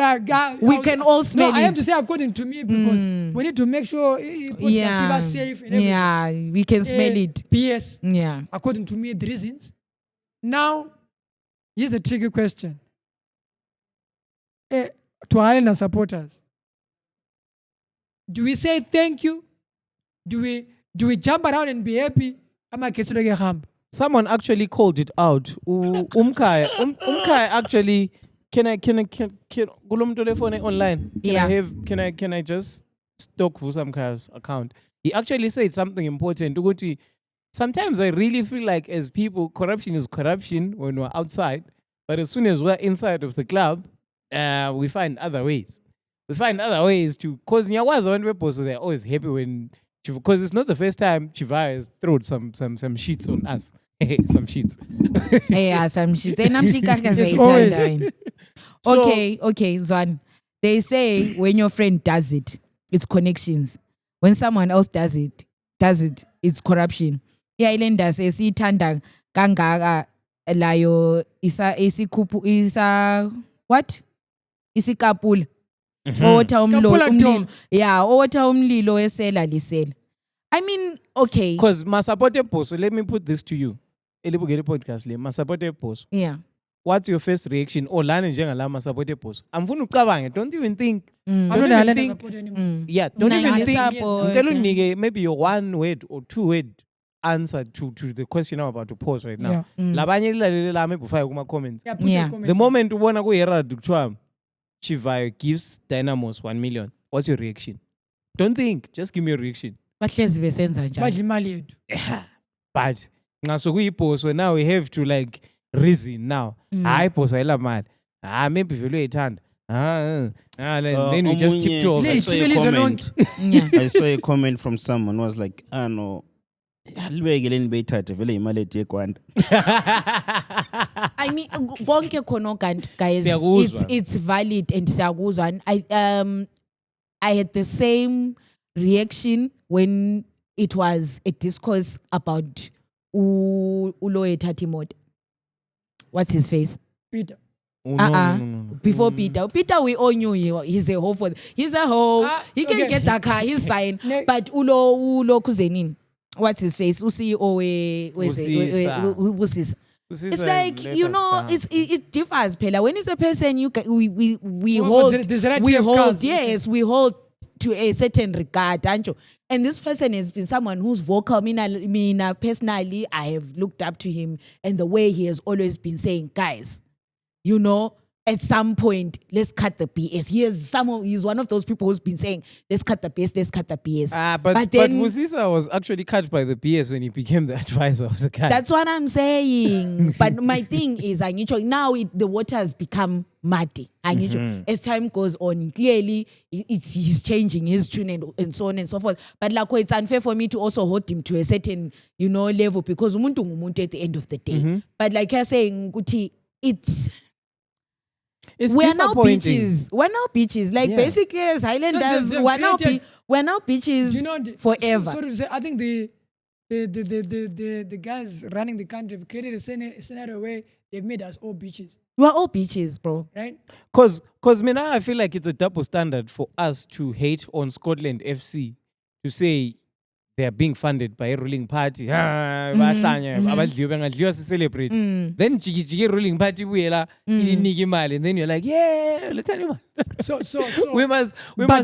We can all smell I have to it. say according to me because we need to make sure people keep us safe. And everything. Yeah, we can smell it. BS, Yeah. according to me, the reasons. Now, here's a tricky question. To Islander supporters, do we say thank you? Do we jump around and be happy? Someone actually called it out. Umkai actually. Can Gulum telephone online? Can I just stalk Vusamka's account? He actually said something important. Sometimes I really feel like as people, corruption is corruption when we're outside, but as soon as we're inside of the club, we find other ways. We find other ways to, because Nyawaza when people they're always happy when, because it's not the first time Chiva has thrown some sheets on us. Some sheets. Yeah, some shit. It's always. Okay, Zwan. They say when your friend does it, it's connections. When someone else does it, it's corruption. Yeah, Ilenda says itanda kangaka layo isa what? Isikapula. Owotha umlilo. Yeah, owotha umlilo esela lisela. I mean, okay. Because Masapote Post, so let me put this to you. Elibugeli podcast le Masapote Post. Yeah. What's your first reaction? Oh, lana njengala Masapote Post. Amfuna ucabange. Don't even think. I'm Don't not even Islander think. support anymore. Yeah, don't even Nangale think. support, Tell yeah. nige maybe your one word or two word answer to the question I'm about to pose right now. Labanye lilalele lami bufaya kuma comments. Yeah, put Yeah. your comments The in. moment ubona ku Herald kuthiwa Chivayo gives Dynamos 1 million. What's your reaction? Don't think. Just give me your reaction. Bahlezi besenza njalo. Badla imali yethu. But ngaso kuyipost so now we have to like reason now. Hayi post ayila mali. Maybe vele uyayithanda. Then we just keep talking. I saw a Lizwe comment. Yeah. I saw a comment from someone who was like, no. Halibekele nibeyithathe vele imali ethe kwanda. I mean, bonke khona guys, Siyakuzwa. it's valid and siyakuzwa. And I had the same reaction when it was a discourse about Uloye Tatimod. What's his face? Peter. Oh, no. Before Peter, we all knew he's a hoe he's a hoe. He can okay. get that car. He's fine. No. But ulo kuzenin. What's his face? CEO It's like, you know, it differs, Pela. When it's a person, we hold, we hold to a certain regard, don't you? And this person has been someone who's vocal. Mina personally, I have looked up to him and the way he has always been saying, guys, you know, at some point, let's cut the BS. He's one of those people who's been saying, let's cut the BS. But Busisa was actually cut by the BS when he became the advisor of the guy. That's what I'm saying. But my thing is, now the water has become muddy. As time goes on, clearly he's changing his tune and so on and so forth. But like, it's unfair for me to also hold him to a certain, you know, level because umuntu ngumuntu at the end of the day. But like you're saying, It's we're now disappointing. beaches. Like basically as Highlanders, we're now beaches forever. Sorry to say, I think the guys running the country have created a scenario where they've made us all beaches. We're all beaches, bro. Right? Because now I feel like it's a double standard for us to hate on Scotland FC, to say they are being funded by a ruling party. Abadliwa celebrate. Then jiki ruling party and then you're like, yeah, let's So we must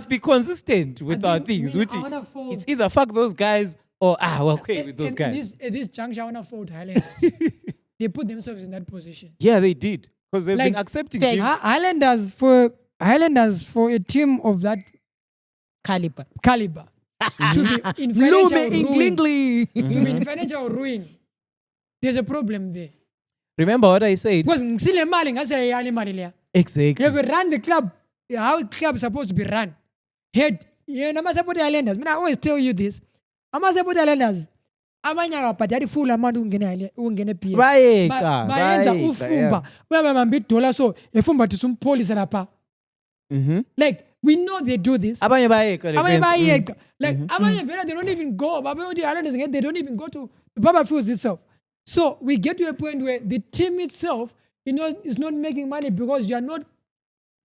be consistent with our things. It's either fuck those guys or we're okay with those guys. At this juncture, I want to fault Highlanders. They put themselves in that position. Yeah, they did. Because they've been accepting gifts. Highlanders for a team of that caliber. To be in financial ruin. There's a problem there. Remember what I said? Because Exactly. you have run the club how the club is supposed to be run. Head, I'm support the Islanders. I always tell you this. I'm support the Islanders. Amanye ababhadali full amount ungene PF. Bayenza ufumba. Baba $1 so efumba tisumpolisa lapha. Like we know they do this. Abanye bayeka. Like abanye vela they don't even go. The Islanders they don't even go to Baba Fields itself. So we get to a point where the team itself, you know, is not making money because you are not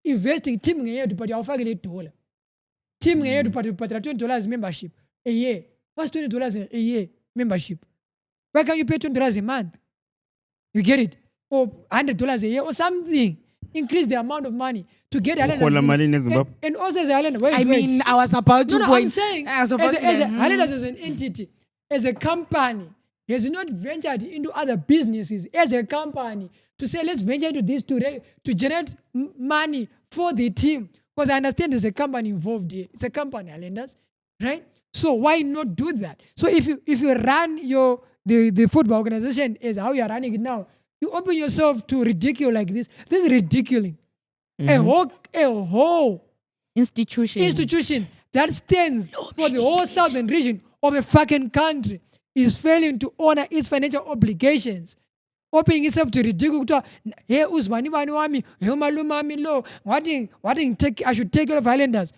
investing. Team to put your $5. Team to put $20 membership a year. What's $20 a year membership? Why can't you pay $20 a month? You get it? Or $100 a year or something. Increase the amount of money to get Islanders. And also as Islanders. I was about to point. I'm saying as Islanders as an entity, as a company, he has not ventured into other businesses as a company to say, let's venture into this to generate money for the team. Because I understand there's a company involved here. It's a company, Islanders, right? So why not do that? So if you run the football organization as how you are running it now, you open yourself to ridicule like this. This is ridiculing. A whole institution that stands for the whole southern region of a fucking country is failing to honor its financial obligations. Opening itself to ridicule. Hey, Usmani Wami, hey, Malumami Lo, what I should take care of Highlanders.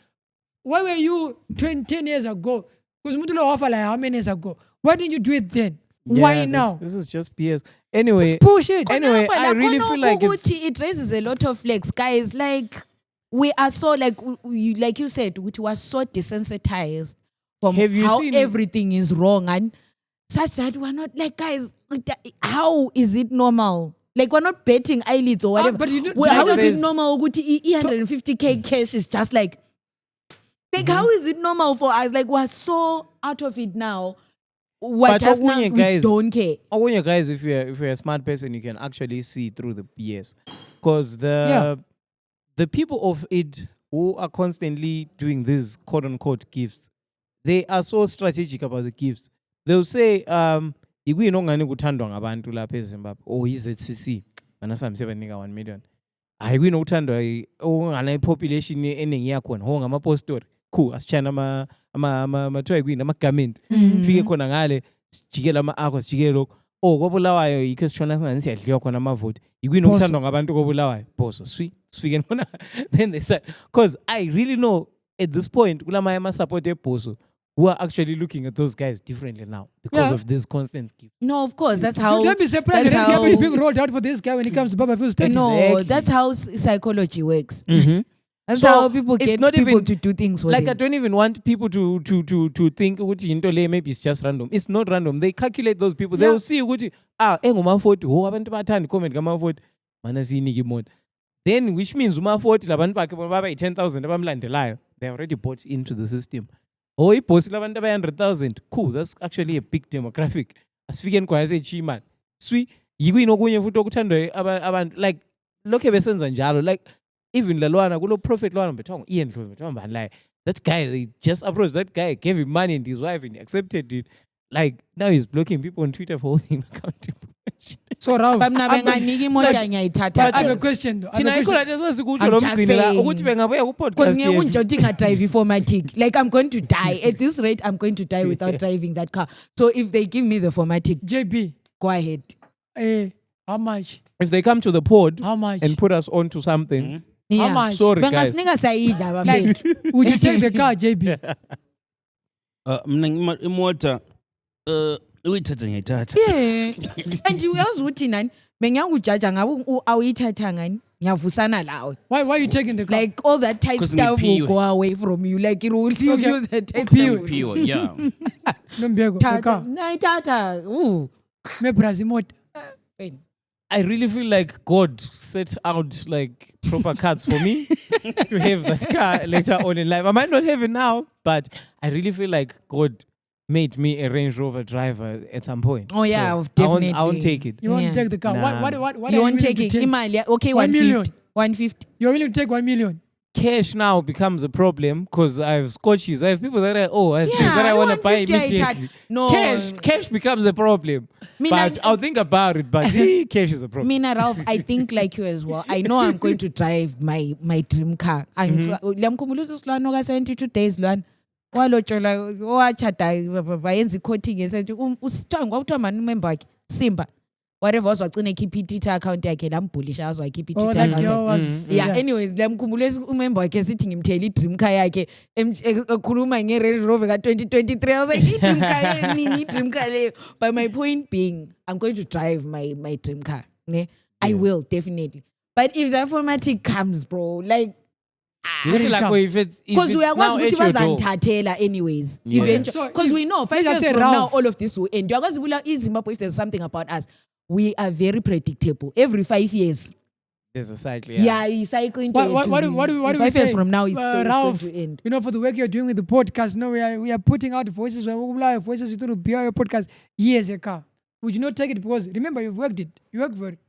Why were you 10 years ago? Because Mutulo offer like how many years ago? Why didn't you do it then? Why now? This is just BS. Anyway, just push it. Anyway, I really feel like it raises a lot of flags, guys. Like we are so like you said, we were so desensitized from how everything is wrong and such that we're not like, guys. How is it normal? Like we're not betting eyelids or whatever. How is it normal? 150K cash is just like how is it normal for us? Like we're so out of it now. We don't care. When you guys, if you're a smart person, you can actually see through the BS, because the people of it who are constantly doing these quote unquote gifts, they are so strategic about the gifts. They'll say, "Ikuyinongane kuthandwa ngabantu lapha eZimbabwe." Oh, iZCC. Banasamsebe nika 1 million. Ayikuyinokuthandwa ongana population eningi yakhona. Ho ngamapostori. Cool, asichana amathiwa kwini amagamenti fike khona ngale sijikela ama-aqua sijikele lokho kobulawayo yikho sitshona singani siyadliwa khona amavoti yikwini okuthandwa ngabantu kobulawayo boso sifike khona then they start, because I really know at this point kulamanye ama-support ebhoso who are actually looking at those guys differently now because of this constant gift. No, of course, that's how. Don't be surprised that's that how- is being rolled out for this guy when it comes to Baba Phil's status. No, Exactly. that's how psychology works. Mm-hmm. That's So, how people it's get not people even- to do things for Like I them. don't even want people to think ukuthi into le maybe it's just random. It's not random. They calculate those people. They will see ukuthi enguma 40 abantu bathanda comment kama 40 mana siyiniki imota. Then which means uma 40 labantu bakhe baba 10,000 abamlandelayo. They already bought into the system. Oh, iboss labantu aba 100,000. Cool, that's actually a big demographic. Asifikeni kwase chima. Swi yikuyini okunye futhi okuthandwa abantu like lokho besenza njalo like even lalwana kulo prophet lwana bethiwa Ian Floyd bethiwa mbani like that guy they just approached that guy, gave him money and his wife and he accepted it. Like now he's blocking people on Twitter for holding him accountable. So Ralph, Bamna benganiki imota ngiyayithatha. I have a question though. Thina ayikho lanto esasikutsho lo I'm just mgcini la saying. ukuthi bengabuya ku Because podcast ngeke yethu. unje uthi ngadrive i-formatic. Like I'm going to die. At this rate, I'm going to die without driving that car. So if they give me the formatic, JB, go ahead. how much? If they come to the pod How much? and put us onto something, Yeah. How much? sorry guys. Bengasinika sayidla Like, bafethu. would you take the car, JB? Mina imota uyithatha ngiyithatha. Yeah. And uyazi ukuthi nani bengiyakujaja ngabe awuyithatha ngani ngiyavusana lawe. Why are you taking the car? Like all that tight 'Cause stuff will ngiphiwe. go away from you. Like it will leave Okay. you the tight Uphiwe. stuff. Pure, yeah. Nombeko, the Tata, car. nayithatha. Ooh. Me Brazimota. I really feel like God set out like proper cards for me to have that car later on in life. I might not have it now, but I really feel like God made me a Range Rover driver at some point. Oh, yeah, So I won't definitely. take it. You want Yeah. to take the car. Nah. What You are won't willing take to it. Imali, okay, 1 million. 150. 150. You're willing to take 1 million. Cash now becomes a problem because I have scotches. I have people that I have things that I want to buy 150 I immediately. had- No. Cash becomes a problem. Mina- But I'll think about it. But cash is a problem. Mina Ralph, I think like you as well. I know I'm going to drive my dream car. Ngiyamkhumbuza usilwana ka 72 days lwana. Walotshola wachata bayenza i-coating esethi usithwa ngwakuthiwa mani umember wakhe Simba. Whatever was wagcina ekhipha i-Twitter account yakhe lambhulisha azo wakhipha Oh, i-Twitter that account. girl was. Yeah, anyways, ngiyamkhumbula umember wakhe sithi ngimthela i-dream car yakhe ekhuluma nge-Range Rover ka-2023. I was like, i-dream car yeni, i-dream car leyo. But my point being, I'm going to drive my dream car. Ne? I will, definitely. But if that formatic comes, bro, like, Because because we are ukuthi bazanthathela anyways. Yeah. Eventually, So because if- we know 5 like I years said, from now, Ralph. all of this will end. Uyakwazi ukubula iZimbabwe, if there's something about us, we are very predictable. Every 5 years, There's a cycle. yeah, it's cycling. What do we 5 years say? from now, it's going Ralph, to end. you know, for the work you're doing with the podcast, no, we are putting out voices. Voices to be your podcast years a car. Would you not take it because remember you've worked it. You worked for it.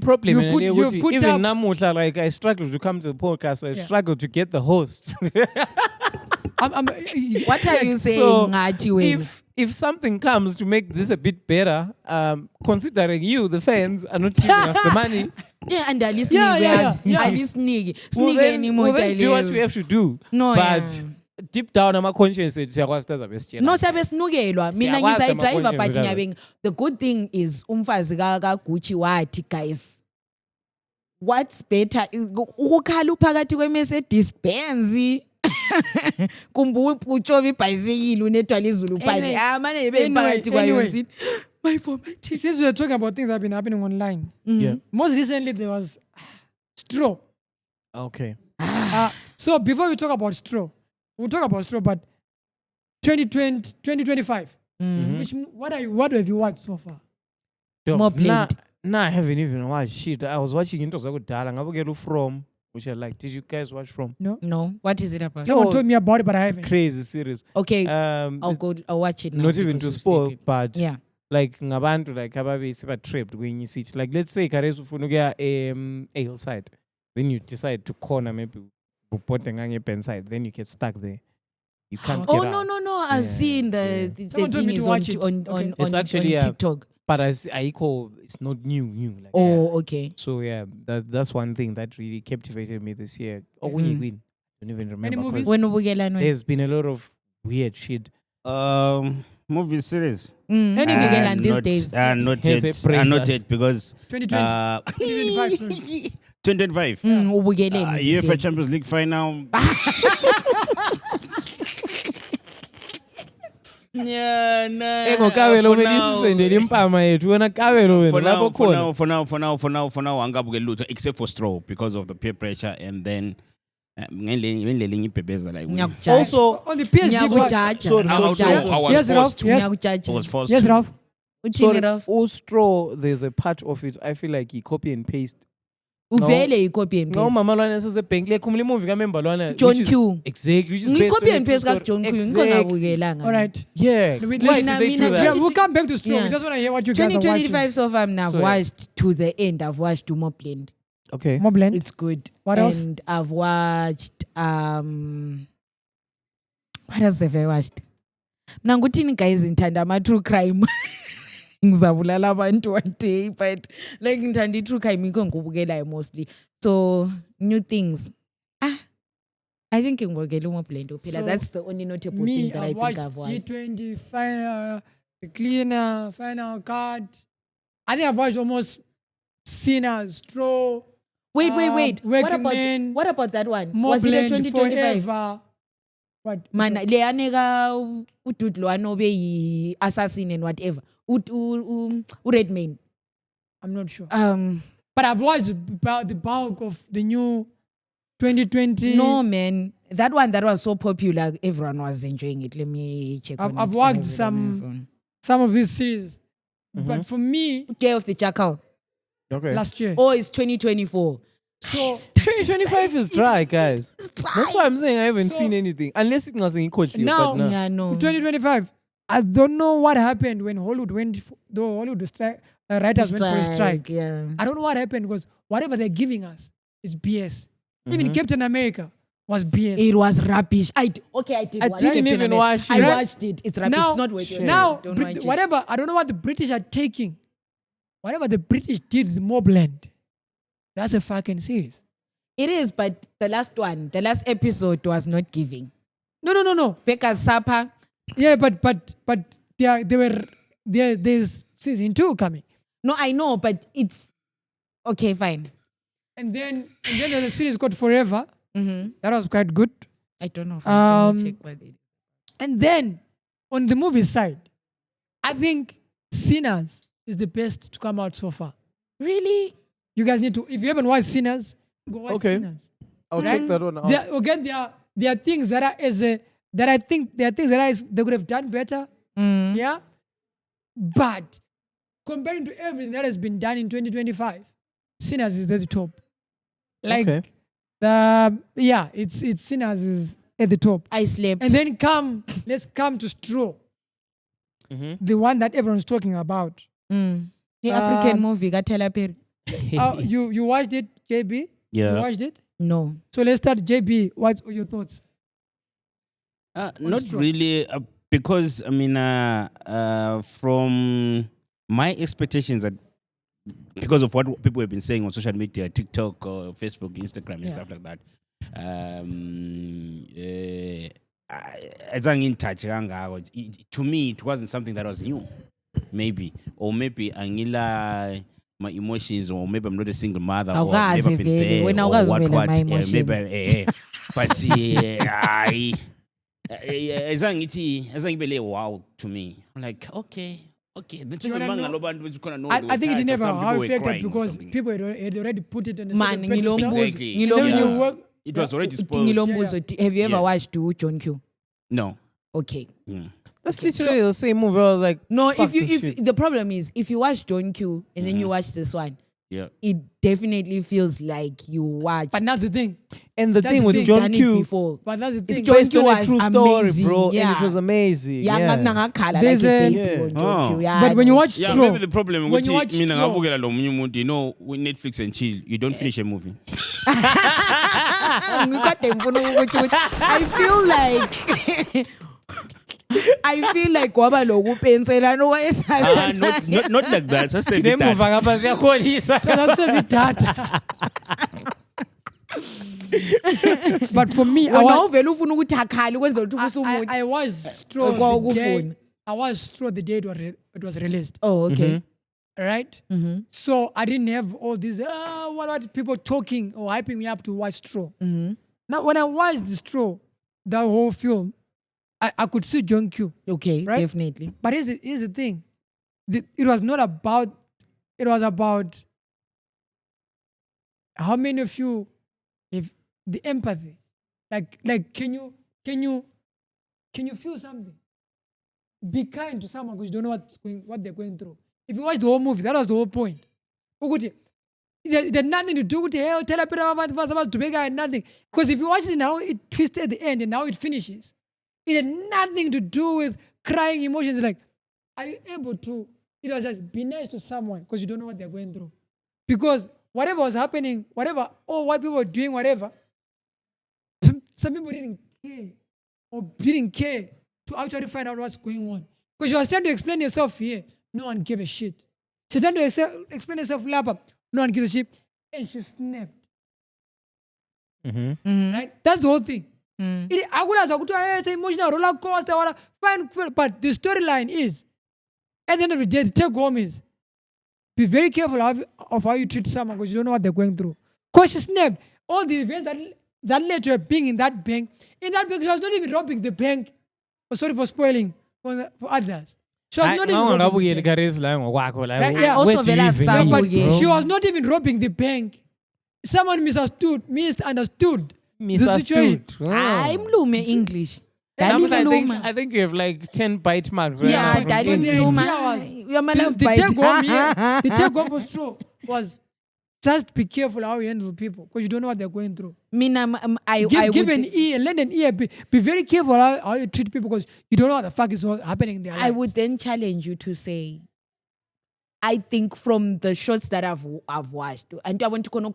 Problem You put even up- namuhla like I struggle to come to the podcast. I struggle to get the hosts. What are you saying, So, Ngathi wena? if something comes to make this a bit better, considering you, the fans, are not giving us the money, Yeah, and at least Yeah. we'll then do what we have to do. No, but yeah. deep down, I'm conscious that siyakwazi sizabe sitshela. No sabe sinukelwa mina Siyakwazi ngisayidrayiva ama-conscience but lawo. ngiyabeng the good thing is umfazi kaGucci wathi guys what's better ukukhala uphakathi kweMercedes Benz kumbe utshova ibhayisikili unethwala izulu phane manje bephakathi kwayo ngithi my format Since we are talking about things that have been happening online, Yeah. most recently there was straw. Okay. So before we talk about straw, we'll talk about straw, but 2020, 2025. What have you watched so far? More blend. Nah, I haven't even watched shit. I was watching into zakudala. Ngabukela From, which I like. Did you guys watch From? no what is it about Someone told me about it, but I haven't. Crazy series. okay I'll watch it now Not even because to you spoil, said it. but yeah like ngabantu like ababe sebatrapped kwenye city. Like let's say Karesu ufuna ukuya a hillside, then you decide to corner maybe upote ngange pen side, then you get stuck there. You can't oh get out. no I've seen the Someone told thing me to is watch it. on Okay. It's actually, on TikTok. But as Aiko, it's not new. Like, Oh, okay. So yeah, that's one thing that really captivated me this year. Oh, when you win, I don't even remember. movies? 'cause When ubukela no. There's been a lot of weird shit. Movie series. Any ubukela these Not- days. Not Here's yet. a praise Not us. yet because 2020. 2025 soon. 2025. Ubukeleni. UEFA Champions League final. Yeah, nah. engokabelo wena isisendele impama yethu wena kabelo wena lapho khona For now, angabukela lutho except for Straw because of the peer pressure, and then ngendlela ngibhebheza like Ngiyakujaja. Also, on the PSG, Ngiyakujaja. I was Yes, Ralph. forced to. Yes. Ngiyakujaja. I was forced yes, to. Ralph. Uthini Ralph? Straw, there's a part of it I feel like he copy and paste. Uvele i-copy and No paste. mama lwana sesebhenki lekhumula movie kamember lwana John which is- Q. Exactly, which is based Ngi-copy on and a paste true ka-John Q. story. Ngikho Exactly. ngabukelanga. All right. Yeah. Wait, Why listen, did they do mina- that? Yeah, we'll come back to Straw. Yeah. We just want to hear what you guys are 2025 watching. so far, I've So, yeah. watched to the end. I've watched Dumoblend. Okay. Mobland. It's good. What else? And I've watched what else have I watched? Mna ngikuthini guys ngithanda ama-true crime. Ngizabulala abantu one day, but like ngithanda i-true crime yikho ngikubukelayo mostly. So new things. I think ngibukela uMoblend uphila. So, That's the only notable thing Me, that I I've think watched I've watched. G20, final, the cleaner, final card. I think I've watched almost Sinners, Straw, Wait. Working Man, What about that one? Was it a Mobland, 2025? Forever. What? Mana le aneka udude lo anobe yi-assassin and whatever. Redmayne. I'm not sure. But I've watched the bulk of the new 2020. No, man. That one that was so popular, everyone was enjoying it. Let me check on I've it. I watched have it on my phone. some of these series. But for me, Day of the Jackal. Okay. last year. Oh, it's 2024. So 2025 is dry, guys. That's why I'm saying I haven't seen anything. Unless it's nothing equal to you. Now- But no. Yeah, no. 2025, I don't know what happened when Hollywood went, the Hollywood strike, writers went for a strike. Yeah. I don't know what happened because whatever they're giving us is BS. Even Captain America was BS. It was rubbish. I did watch didn't Captain even America. watch I it. watched it. It's rubbish. Now- It's not worth your Now, time. Don't watch it. whatever, I don't know what the British are taking. Whatever the British did with Mobland, that's a fucking series. It is, but the last episode was not giving. No. Becca's Supper. Yeah, but there's season 2 coming. No, I know, but it's okay, fine. And then there's a series called Forever. Mm-hmm. That was quite good. I don't know if I'm going to check what it is. And then on the movie side, I think Sinners is the best to come out so far. Really? You guys need to, if you haven't watched Sinners, go watch Okay. Sinners. I'll check that one out. There are things that I think they could have done better. Yeah. But comparing to everything that has been done in 2025, Sinners is at the top. Like Okay. it's Sinners is at the top. I slept. And then let's come to Straw. The one that everyone's talking about. The African movie, Gatela Perry. You watched it, JB? Yeah. You watched it? No. So let's start, JB. What are your thoughts? Not Straw? really, because I mean, from my expectations, because of what people have been saying on social media, TikTok or Facebook, Instagram, and stuff like that. As I'm in touch, to me, it wasn't something that was new. Maybe angila my emotions, or maybe I'm not a single mother, or Awukazi maybe I've been vele, there, wena or awukazi what, kumela my yeah, emotions. maybe, but azangithi wow to me. I'm like, okay. The you wanna thing know? no, I think it didn't have how affected because people had already put it on the Man, second pedestal. Exactly. And then when Yeah. you work, it was already spoiled. Ngilombuzo, have you ever Yeah. watched John Q? No. Okay. That's literally the same movie. I was like, No, fuck this if shit. the problem is if you watch John Q and then you watch this one, Yeah. it definitely feels like you watch. but that's the thing. And the That's thing the with thing, John done it Q, before. But that's the It's thing. John based Q on a was true story, amazing, bro, and yeah. it was amazing. Yeah, Yeah. ngakhala There's like a- a baby on John Q. Yeah, But when you watch Yeah, Straw, maybe the problem when you watch mina Straw- ngabukela lo munye umuntu, you know, with Netflix and chill, you don't finish a movie. Ngikade ngifuna ukuthi I feel like kwaba lokupensela no Not like that. That's a bit Nemuva ngapha siyakholisa. that's a bit data. But for me, wena uvela ufuna ukuthi akhali kwenzela ukuthi I usumuthi. watched Straw the day. I watched Straw the day it was released. Oh, okay. Right? So I didn't have all these, what are people talking or hyping me up to watch Straw. Now, when I watched the Straw, that whole film, I could see John Q. Okay, Right? definitely. But here's the thing. It was not about, it was about how many of you have the empathy. Like can you feel something? Be kind to someone because you don't know what they're going through. If you watch the whole movie, that was the whole point. It had nothing to do with the hell, tell about to make nothing. Because if you watch it now, it twisted at the end and now it finishes. It had nothing to do with crying emotions. Like, are you able to, it was just be nice to someone because you don't know what they're going through. Because whatever was happening, whatever, or what people were doing, whatever, some people didn't care or didn't care to actually find out what's going on. Because she was trying to explain herself here, no one gave a shit. She was trying to explain herself lapa, no one gives a shit, and she snapped. Right? That's the whole thing. It's an emotional roller coaster, fine, but the storyline is, at the end of the day, the take home is, be very careful of how you treat someone because you don't know what they're going through. Because she snapped. All the events that led to her being in that bank, she was not even robbing the bank. Oh, sorry for spoiling for others. She was not even robbing the bank. She was not even robbing the bank. Someone misunderstood. The situation. I'm Lume English. I think you have like 10 bite marks. Right? Yeah, the take home for straw was just be careful how you handle people because you don't know what they're going through. Give an ear, lend an ear. Be very careful how you treat people because you don't know what the fuck is happening in their lives. I would then challenge you to say, I think from the shots that I've watched, and I want to know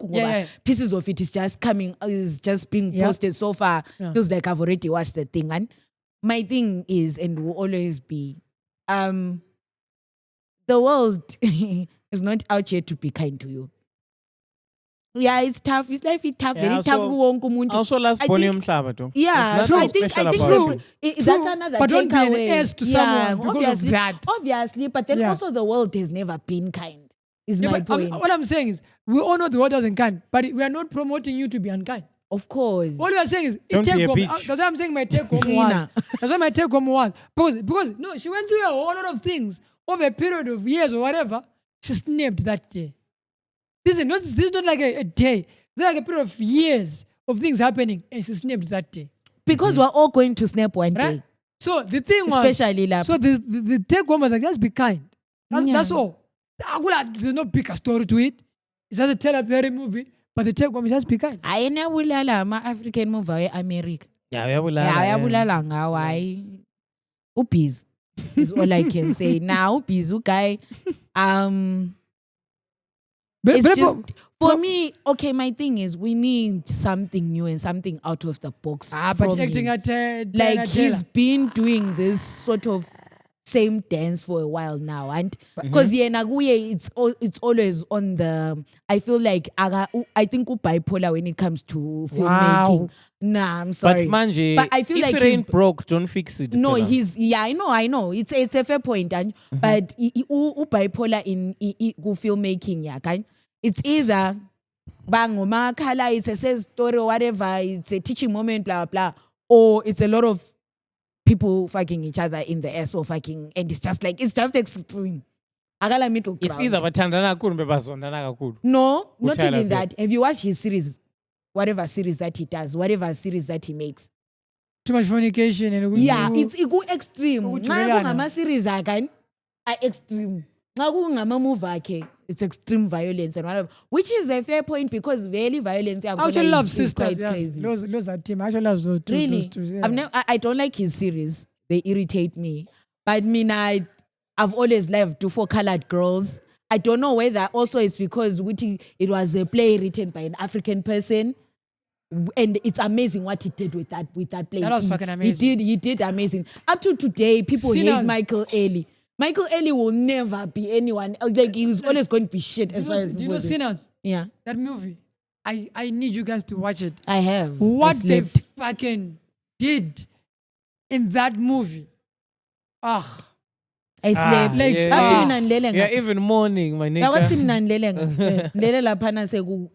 pieces of it is just being posted so far. Feels like I've already watched the thing. And my thing is, and will always be, the world is not out here to be kind to you. Yeah, it's tough. It's life is tough. Very tough. Also, last podium Sabato. Yeah, so I think that's another but don't be an takeaway. ass to someone because of that. Obviously, but then also the world has never been kind. Is my point. What I'm saying is, we all know the world doesn't kind, but we are not promoting you to be unkind. Of course. All we are saying is, don't be a bitch. That's what I'm saying. My take home was. That's what my take home was because no, she went through a whole lot of things over a period of years or whatever. She snapped that day. This is not like a day. This is like a period of years of things happening, and she snapped that day. Because we're all going to snap one day. So the thing was, especially so the take home was like, just be kind. That's all. There's no bigger story to it. It's just a tell-a-perry movie, but the take home is just be kind. I know ma African movie America. Yeah, Upis is all I can say. Now, Upis, guy, it's just, for me, okay, my thing is we need something new and something out of the box. But acting like he's been doing this sort of same dance for a while now. And because it's always on the, I feel like, I think bipolar when it comes to filmmaking. Wow. Nah, I'm sorry. But I feel if like it ain't broke, don't fix it. No, I know. It's a fair point. And but bipolar in filmmaking, yeah, kind. It's either bang color, it's a sad story or whatever, it's a teaching moment, blah blah, or it's a lot of people fucking each other in the ass or fucking, and it's just extreme. Middle ground. It's either bathandana kakhulu bebazondana kakhulu. No, not even that. Have you watched his series? Whatever series that he does, whatever series that he makes. Too much fornication and it's extreme. Nxa series again are extreme. It's extreme violence and whatever, which is a fair point because really violence. I actually love sisters. Quite crazy. Those are team. I actually love those two. Really, those two, yeah. I don't like his series. They irritate me. But I've always loved Do For Colored Girls. I don't know whether also it's because it was a play written by an African person. And it's amazing what he did with that play. That was fucking amazing. He did amazing. Up to today, people hate Michael Ealy. Michael Ealy will never be anyone. Like, he was always going to be shit as far as do you know Sinners? Yeah. That movie. I need you guys to watch it. I have. What they fucking did in that movie. I slept. Like, yeah, even morning, my nigga. That was him Ndele laphana seku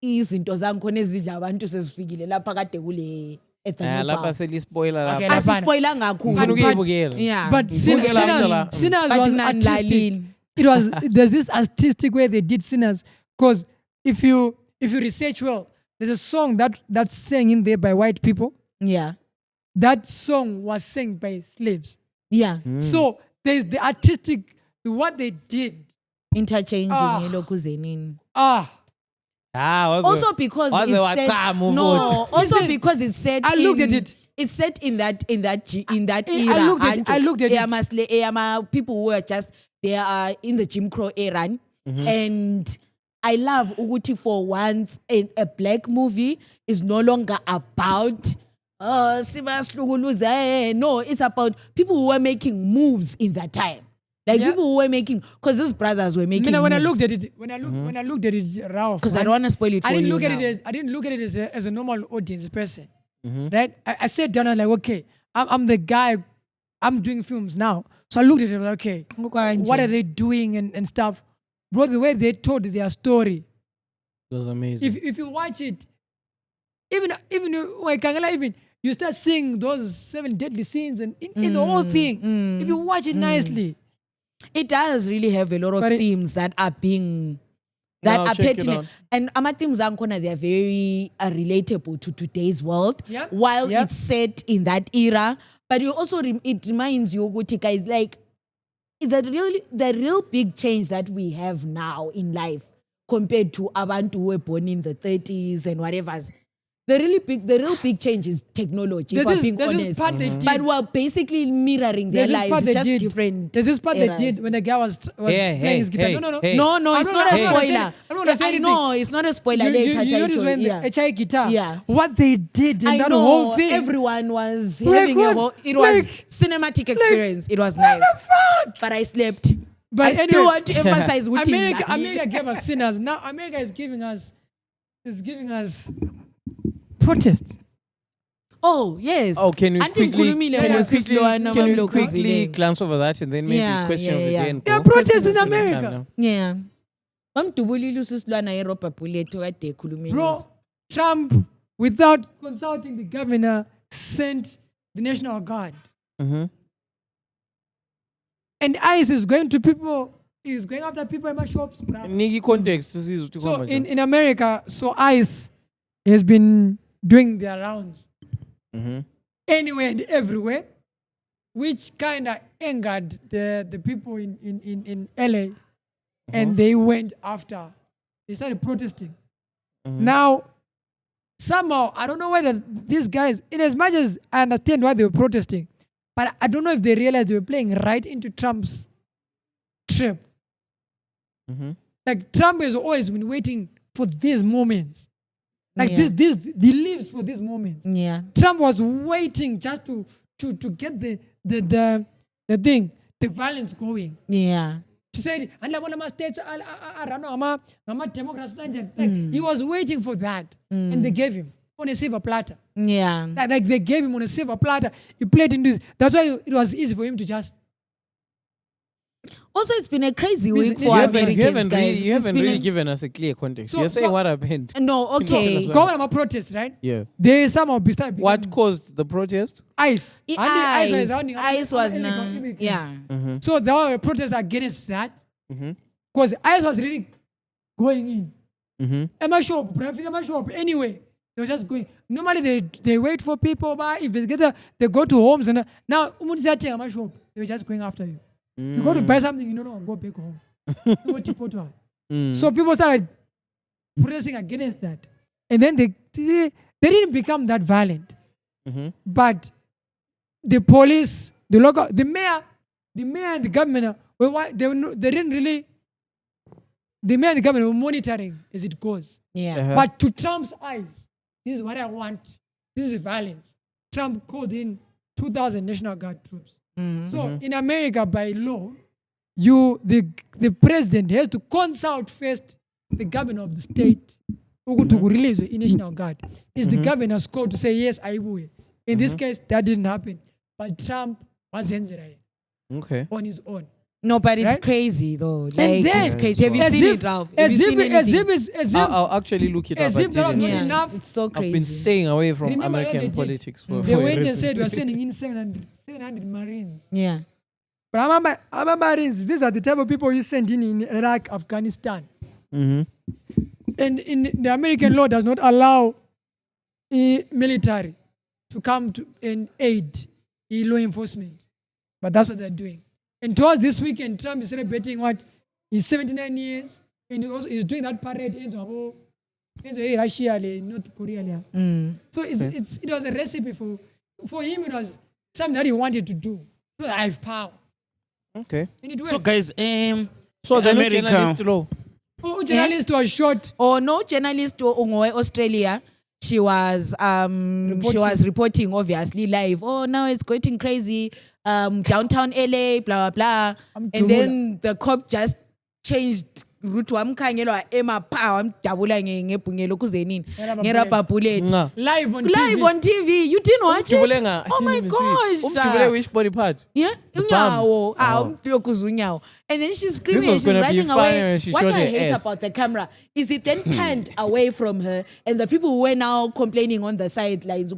izinto zangikhona ezidla abantu sezifikile lapha kade kule at the new lapha bar. selispoiler Okay, lapha. lapha. Asispoila ngakhulu. Ngifuna ukuyibukela. Yeah. But Ngibukela Sinners But was nani artistic. lalini. It was there's this artistic way they did Sinners, because if you research well, there's a song that's sang in there by white people. Yeah. That song was sang by slaves. Yeah. So there's the artistic, what they did. Interchanging Ah. elokhu zenini. Also Also because waze it's set, wachama no, also Listen, because it's set I looked at it. It's set in that I era. looked at it. People who were just they are in the Jim Crow era, and I love ukuthi for once a black movie is no longer about no, it's about people who were making moves in that time. Like Yeah. people who were making, because these brothers were making. When I moves. looked at it, when I looked at it, Ralph, Because I don't want to spoil it for I didn't you look at now. it. I didn't look at it as a normal audience person, right? I sat down and like, okay, I'm the guy. I'm doing films now, so I looked at it like, okay, what are they doing and stuff, bro? The way they told their story. it was amazing. If you watch it, even you start seeing those 7 deadly scenes and in the whole thing. If you watch it nicely, It does really have a lot of But it- themes that are being I'll check it pertinent, out. and ama themes akhona they are very relatable to today's world. Yep. While Yep. it's set in that era, but you also it reminds you, ukuthi guys, like the real big change that we have now in life compared to abantu who were born in the 30s and whatever. The real big change is technology. If I'm being there's this honest, part they did. but we're basically mirroring their There's this part lives, they just did. different. There's this part eras. they did when the guy was Hey, playing his guitar. hey, No. hey. No, I it's don't not a know- I don't spoiler. I don't wanna say I anything. know it's not a spoiler. You notice when yeah. the HI guitar, Yeah. what they did in I that know whole thing. everyone was Like having what? it was Like- cinematic experience. It was nice. But I slept. But I anyway, still want to emphasize with America gave us Sinners. Now America is giving us protest. Oh yes. Oh, can we Anti quickly, ngikhulumile can we ngosisi quickly, Loana can we Mamloko quickly Zileng. glance over that and then maybe Yeah, question of the yeah. day and They are go? protesting in Question of the America. time Yeah. Bamdubulile usisi Lwana eRobber Bullet okade ekhuluma Bro, Trump, without consulting the governor, sent the National Guard. now. Mhm. And ICE is going after people in my shops. Bruh. Niki context sizwe ukuthi So kuhamba njani. in America, so ICE has been doing their rounds Mhm. anywhere and everywhere, which kind of angered the people in LA, and they went after. They started protesting. Now, somehow, I don't know whether these guys, in as much as I understand why they were protesting, but I don't know if they realized they were playing right into Trump's trap. Mhm. Like Trump has always been waiting for these moments. Like Yeah. he lives for these moments. Yeah. Trump was waiting just to get the thing, the violence going. Yeah. She said, and like one of my states, I'm a Democrat. Like he was waiting for that, and they gave him on a silver platter. Yeah. Like they gave him on a silver platter. He played into this. That's why it was easy for him to just. Also, it's been a crazy Listen, week you for haven't- Americans, guys. You It's haven't been really a- given us a clear context. So- You're saying so- what happened. No, okay. So- Go on a protest, right? Yeah. They somehow started What caused the protest? ICE. Ice was not. yeah. So there were protests against that Mhm. because ICE was really going in. Mhm. Emma shop. Anyway, they were just going. Normally they wait for people, but investigator they go to homes and now Emma shop. They were just going after you. You go to buy something, you don't go back home. You go to Portugal. So people started protesting against that, and then they didn't become that violent. Mhm. But the police, the mayor and the governor, they didn't really. The mayor and the governor were monitoring as it goes. Yeah. Uh-huh. But to Trump's eyes, this is what I want. This is violence. Trump called in 2,000 National Guard troops. So in America, by law, the president has to consult first the governor of the state to release the National Guard. It's the governor's call to say, yes, I will. In this case, that didn't happen. But Trump was Okay. on his own. No, but it's Right? crazy though. Like And then, it's crazy. Have you as seen if- it, Ralph? Have As you if, seen as anything? if, as if, I'll actually look it up. as I if that was didn't. not Yeah, enough. it's so I've crazy. been staying away from Remember when American they did? politics for They for a went and reason. said we're sending in 700 Marines. Yeah. But our Marines, these are the type of people you send in Iraq, Afghanistan. Mhm. And in the American law does not allow military to come to and aid law enforcement. But that's what they're doing. And towards this weekend, Trump is celebrating what? He's 79 years. And he's doing that parade in Russia, North Korea. So it was a recipe for him. It was something that he wanted to do. So I have power. Okay. And it So worked. guys, So the America- journalist law. Journalist was shot. Or no journalist Ongoe Australia. She was reporting obviously live. Oh, now it's getting crazy. Downtown LA, blah blah blah. And then the cop just changed route wamkhangela ema power amdabula ngebhungelo kuze nini ngerabha bullet Nga. Live on TV. You didn't watch Umjubule it? nga- I Oh didn't my even see it. gosh. Umjubule which body part? Yeah, The unyawo. bums. Unyawo. And then she's screaming This was and she's gonna be running funny away. when she What showed I her hate ass. about the camera is it then panned away from her, and the people who were now complaining on the sidelines,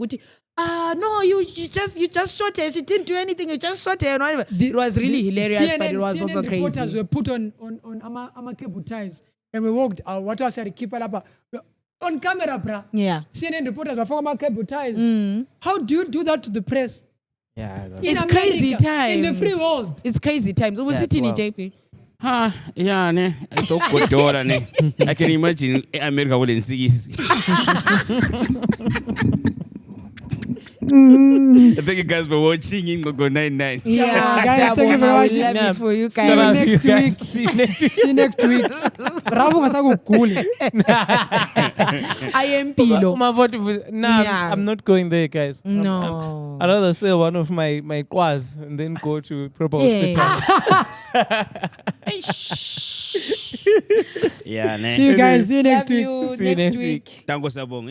no, you just shot her. She didn't do anything. You just shot her. And whatever. It was really hilarious, but it was also reporters crazy. were put on ama cable ties, and we walked. What was it? Keep it up on camera, bruh. Yeah. CNN reporters were from cable ties. How do you do that to the press? Yeah. that's- It's In crazy America, times. in the free world. It's crazy times. Was it in wild. JP? yeah, ne. So good ne. I can imagine America will insist. Thank you guys for watching in Gogo 99. Yeah, guys, thank you very Siyabonga, much. we love Yeah. it for you See you guys. next week. See you next week. See you next week. Rafu ngasakugule. I am Pilo. Nah, Yeah. I'm not going there, guys. No. I'd rather sell one of my quas and then go to proper Yeah. hospital. Yeah, ne. See you guys. See you next Love week. you See you next next week. week. Tango sabong.